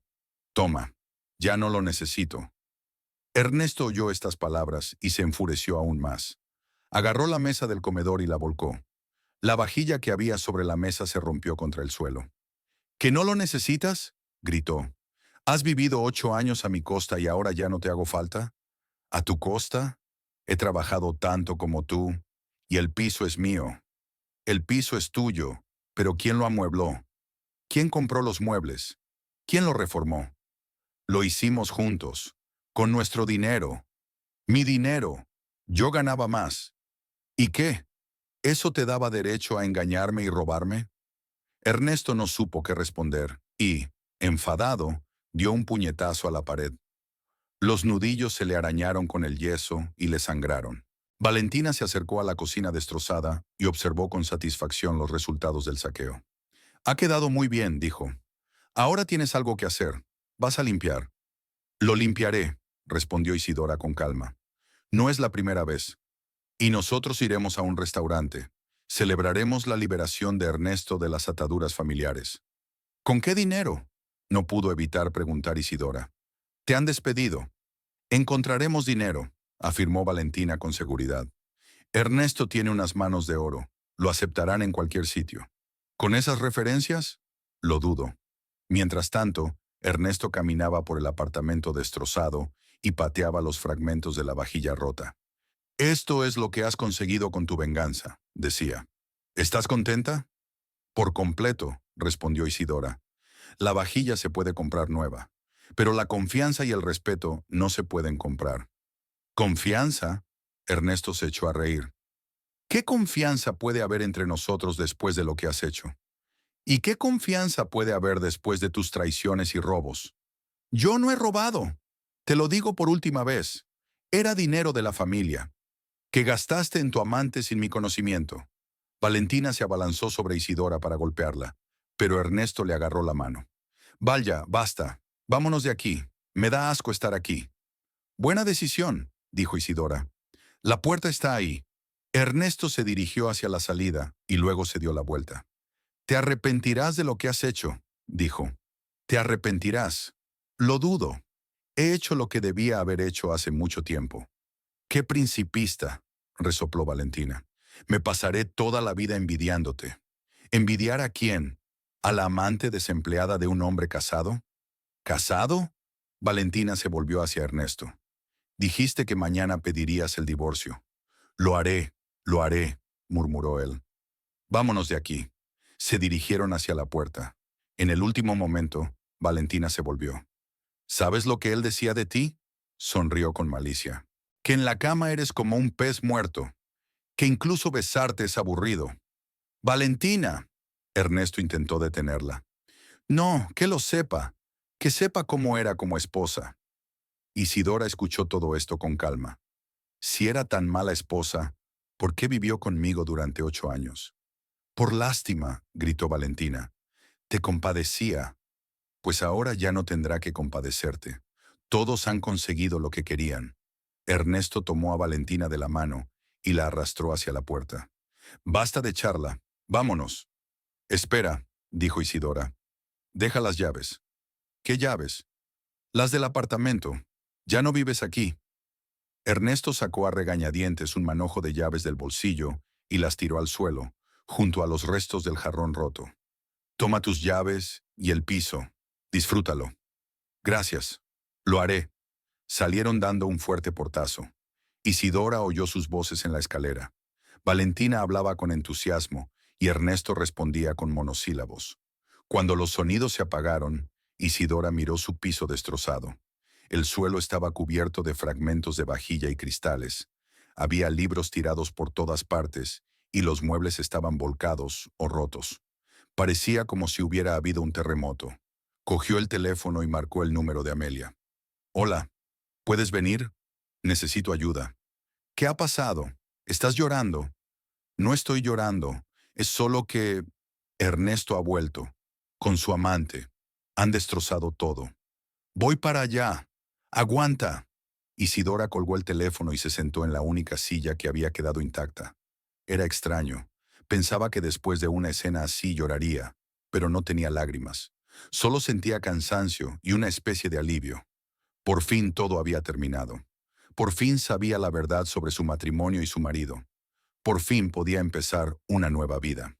Toma, ya no lo necesito». Ernesto oyó estas palabras y se enfureció aún más. Agarró la mesa del comedor y la volcó. La vajilla que había sobre la mesa se rompió contra el suelo. «¿Que no lo necesitas?», gritó. «¿Has vivido 8 años a mi costa y ahora ya no te hago falta? ¿A tu costa? He trabajado tanto como tú, y el piso es mío. El piso es tuyo, pero ¿quién lo amuebló? ¿Quién compró los muebles? ¿Quién lo reformó? Lo hicimos juntos, con nuestro dinero. Mi dinero. Yo ganaba más. ¿Y qué? ¿Eso te daba derecho a engañarme y robarme?». Ernesto no supo qué responder y, enfadado, dio un puñetazo a la pared. Los nudillos se le arañaron con el yeso y le sangraron. Valentina se acercó a la cocina destrozada y observó con satisfacción los resultados del saqueo. «Ha quedado muy bien», dijo. «Ahora tienes algo que hacer. Vas a limpiar». «Lo limpiaré», respondió Isidora con calma. «No es la primera vez. Y nosotros iremos a un restaurante. Celebraremos la liberación de Ernesto de las ataduras familiares». «¿Con qué dinero?», no pudo evitar preguntar Isidora. Te han despedido. Encontraremos dinero, afirmó Valentina con seguridad. Ernesto tiene unas manos de oro. Lo aceptarán en cualquier sitio. ¿Con esas referencias? Lo dudo. Mientras tanto, Ernesto caminaba por el apartamento destrozado y pateaba los fragmentos de la vajilla rota. Esto es lo que has conseguido con tu venganza, decía. ¿Estás contenta? Por completo, respondió Isidora. La vajilla se puede comprar nueva, pero la confianza y el respeto no se pueden comprar. ¿Confianza? Ernesto se echó a reír. ¿Qué confianza puede haber entre nosotros después de lo que has hecho? ¿Y qué confianza puede haber después de tus traiciones y robos? Yo no he robado. Te lo digo por última vez. Era dinero de la familia, que gastaste en tu amante sin mi conocimiento. Valentina se abalanzó sobre Isidora para golpearla, pero Ernesto le agarró la mano. Vaya, basta. Vámonos de aquí. Me da asco estar aquí. Buena decisión, dijo Isidora. La puerta está ahí. Ernesto se dirigió hacia la salida y luego se dio la vuelta. Te arrepentirás de lo que has hecho, dijo. Te arrepentirás. Lo dudo. He hecho lo que debía haber hecho hace mucho tiempo. ¡Qué principista!, resopló Valentina. Me pasaré toda la vida envidiándote. ¿Envidiar a quién? ¿A la amante desempleada de un hombre casado? ¿Casado? Valentina se volvió hacia Ernesto. Dijiste que mañana pedirías el divorcio. Lo haré, murmuró él. Vámonos de aquí. Se dirigieron hacia la puerta. En el último momento, Valentina se volvió. ¿Sabes lo que él decía de ti? Sonrió con malicia. Que en la cama eres como un pez muerto, que incluso besarte es aburrido. Valentina. Ernesto intentó detenerla. No, que sepa cómo era como esposa. Isidora escuchó todo esto con calma. Si era tan mala esposa, ¿por qué vivió conmigo durante 8 años? Por lástima, gritó Valentina. Te compadecía, pues ahora ya no tendrá que compadecerte. Todos han conseguido lo que querían. Ernesto tomó a Valentina de la mano y la arrastró hacia la puerta. Basta de charla, vámonos. Espera, dijo Isidora. Deja las llaves. ¿Qué llaves? Las del apartamento. Ya no vives aquí. Ernesto sacó a regañadientes un manojo de llaves del bolsillo y las tiró al suelo, junto a los restos del jarrón roto. Toma tus llaves y el piso. Disfrútalo. Gracias. Lo haré. Salieron dando un fuerte portazo. Isidora oyó sus voces en la escalera. Valentina hablaba con entusiasmo y Ernesto respondía con monosílabos. Cuando los sonidos se apagaron, Isidora miró su piso destrozado. El suelo estaba cubierto de fragmentos de vajilla y cristales. Había libros tirados por todas partes y los muebles estaban volcados o rotos. Parecía como si hubiera habido un terremoto. Cogió el teléfono y marcó el número de Amelia. Hola, ¿puedes venir? Necesito ayuda. ¿Qué ha pasado? ¿Estás llorando? No estoy llorando. Es solo que Ernesto ha vuelto, con su amante. Han destrozado todo. Voy para allá. Aguanta. Isidora colgó el teléfono y se sentó en la única silla que había quedado intacta. Era extraño. Pensaba que después de una escena así lloraría, pero no tenía lágrimas. Solo sentía cansancio y una especie de alivio. Por fin todo había terminado. Por fin sabía la verdad sobre su matrimonio y su marido. Por fin podía empezar una nueva vida.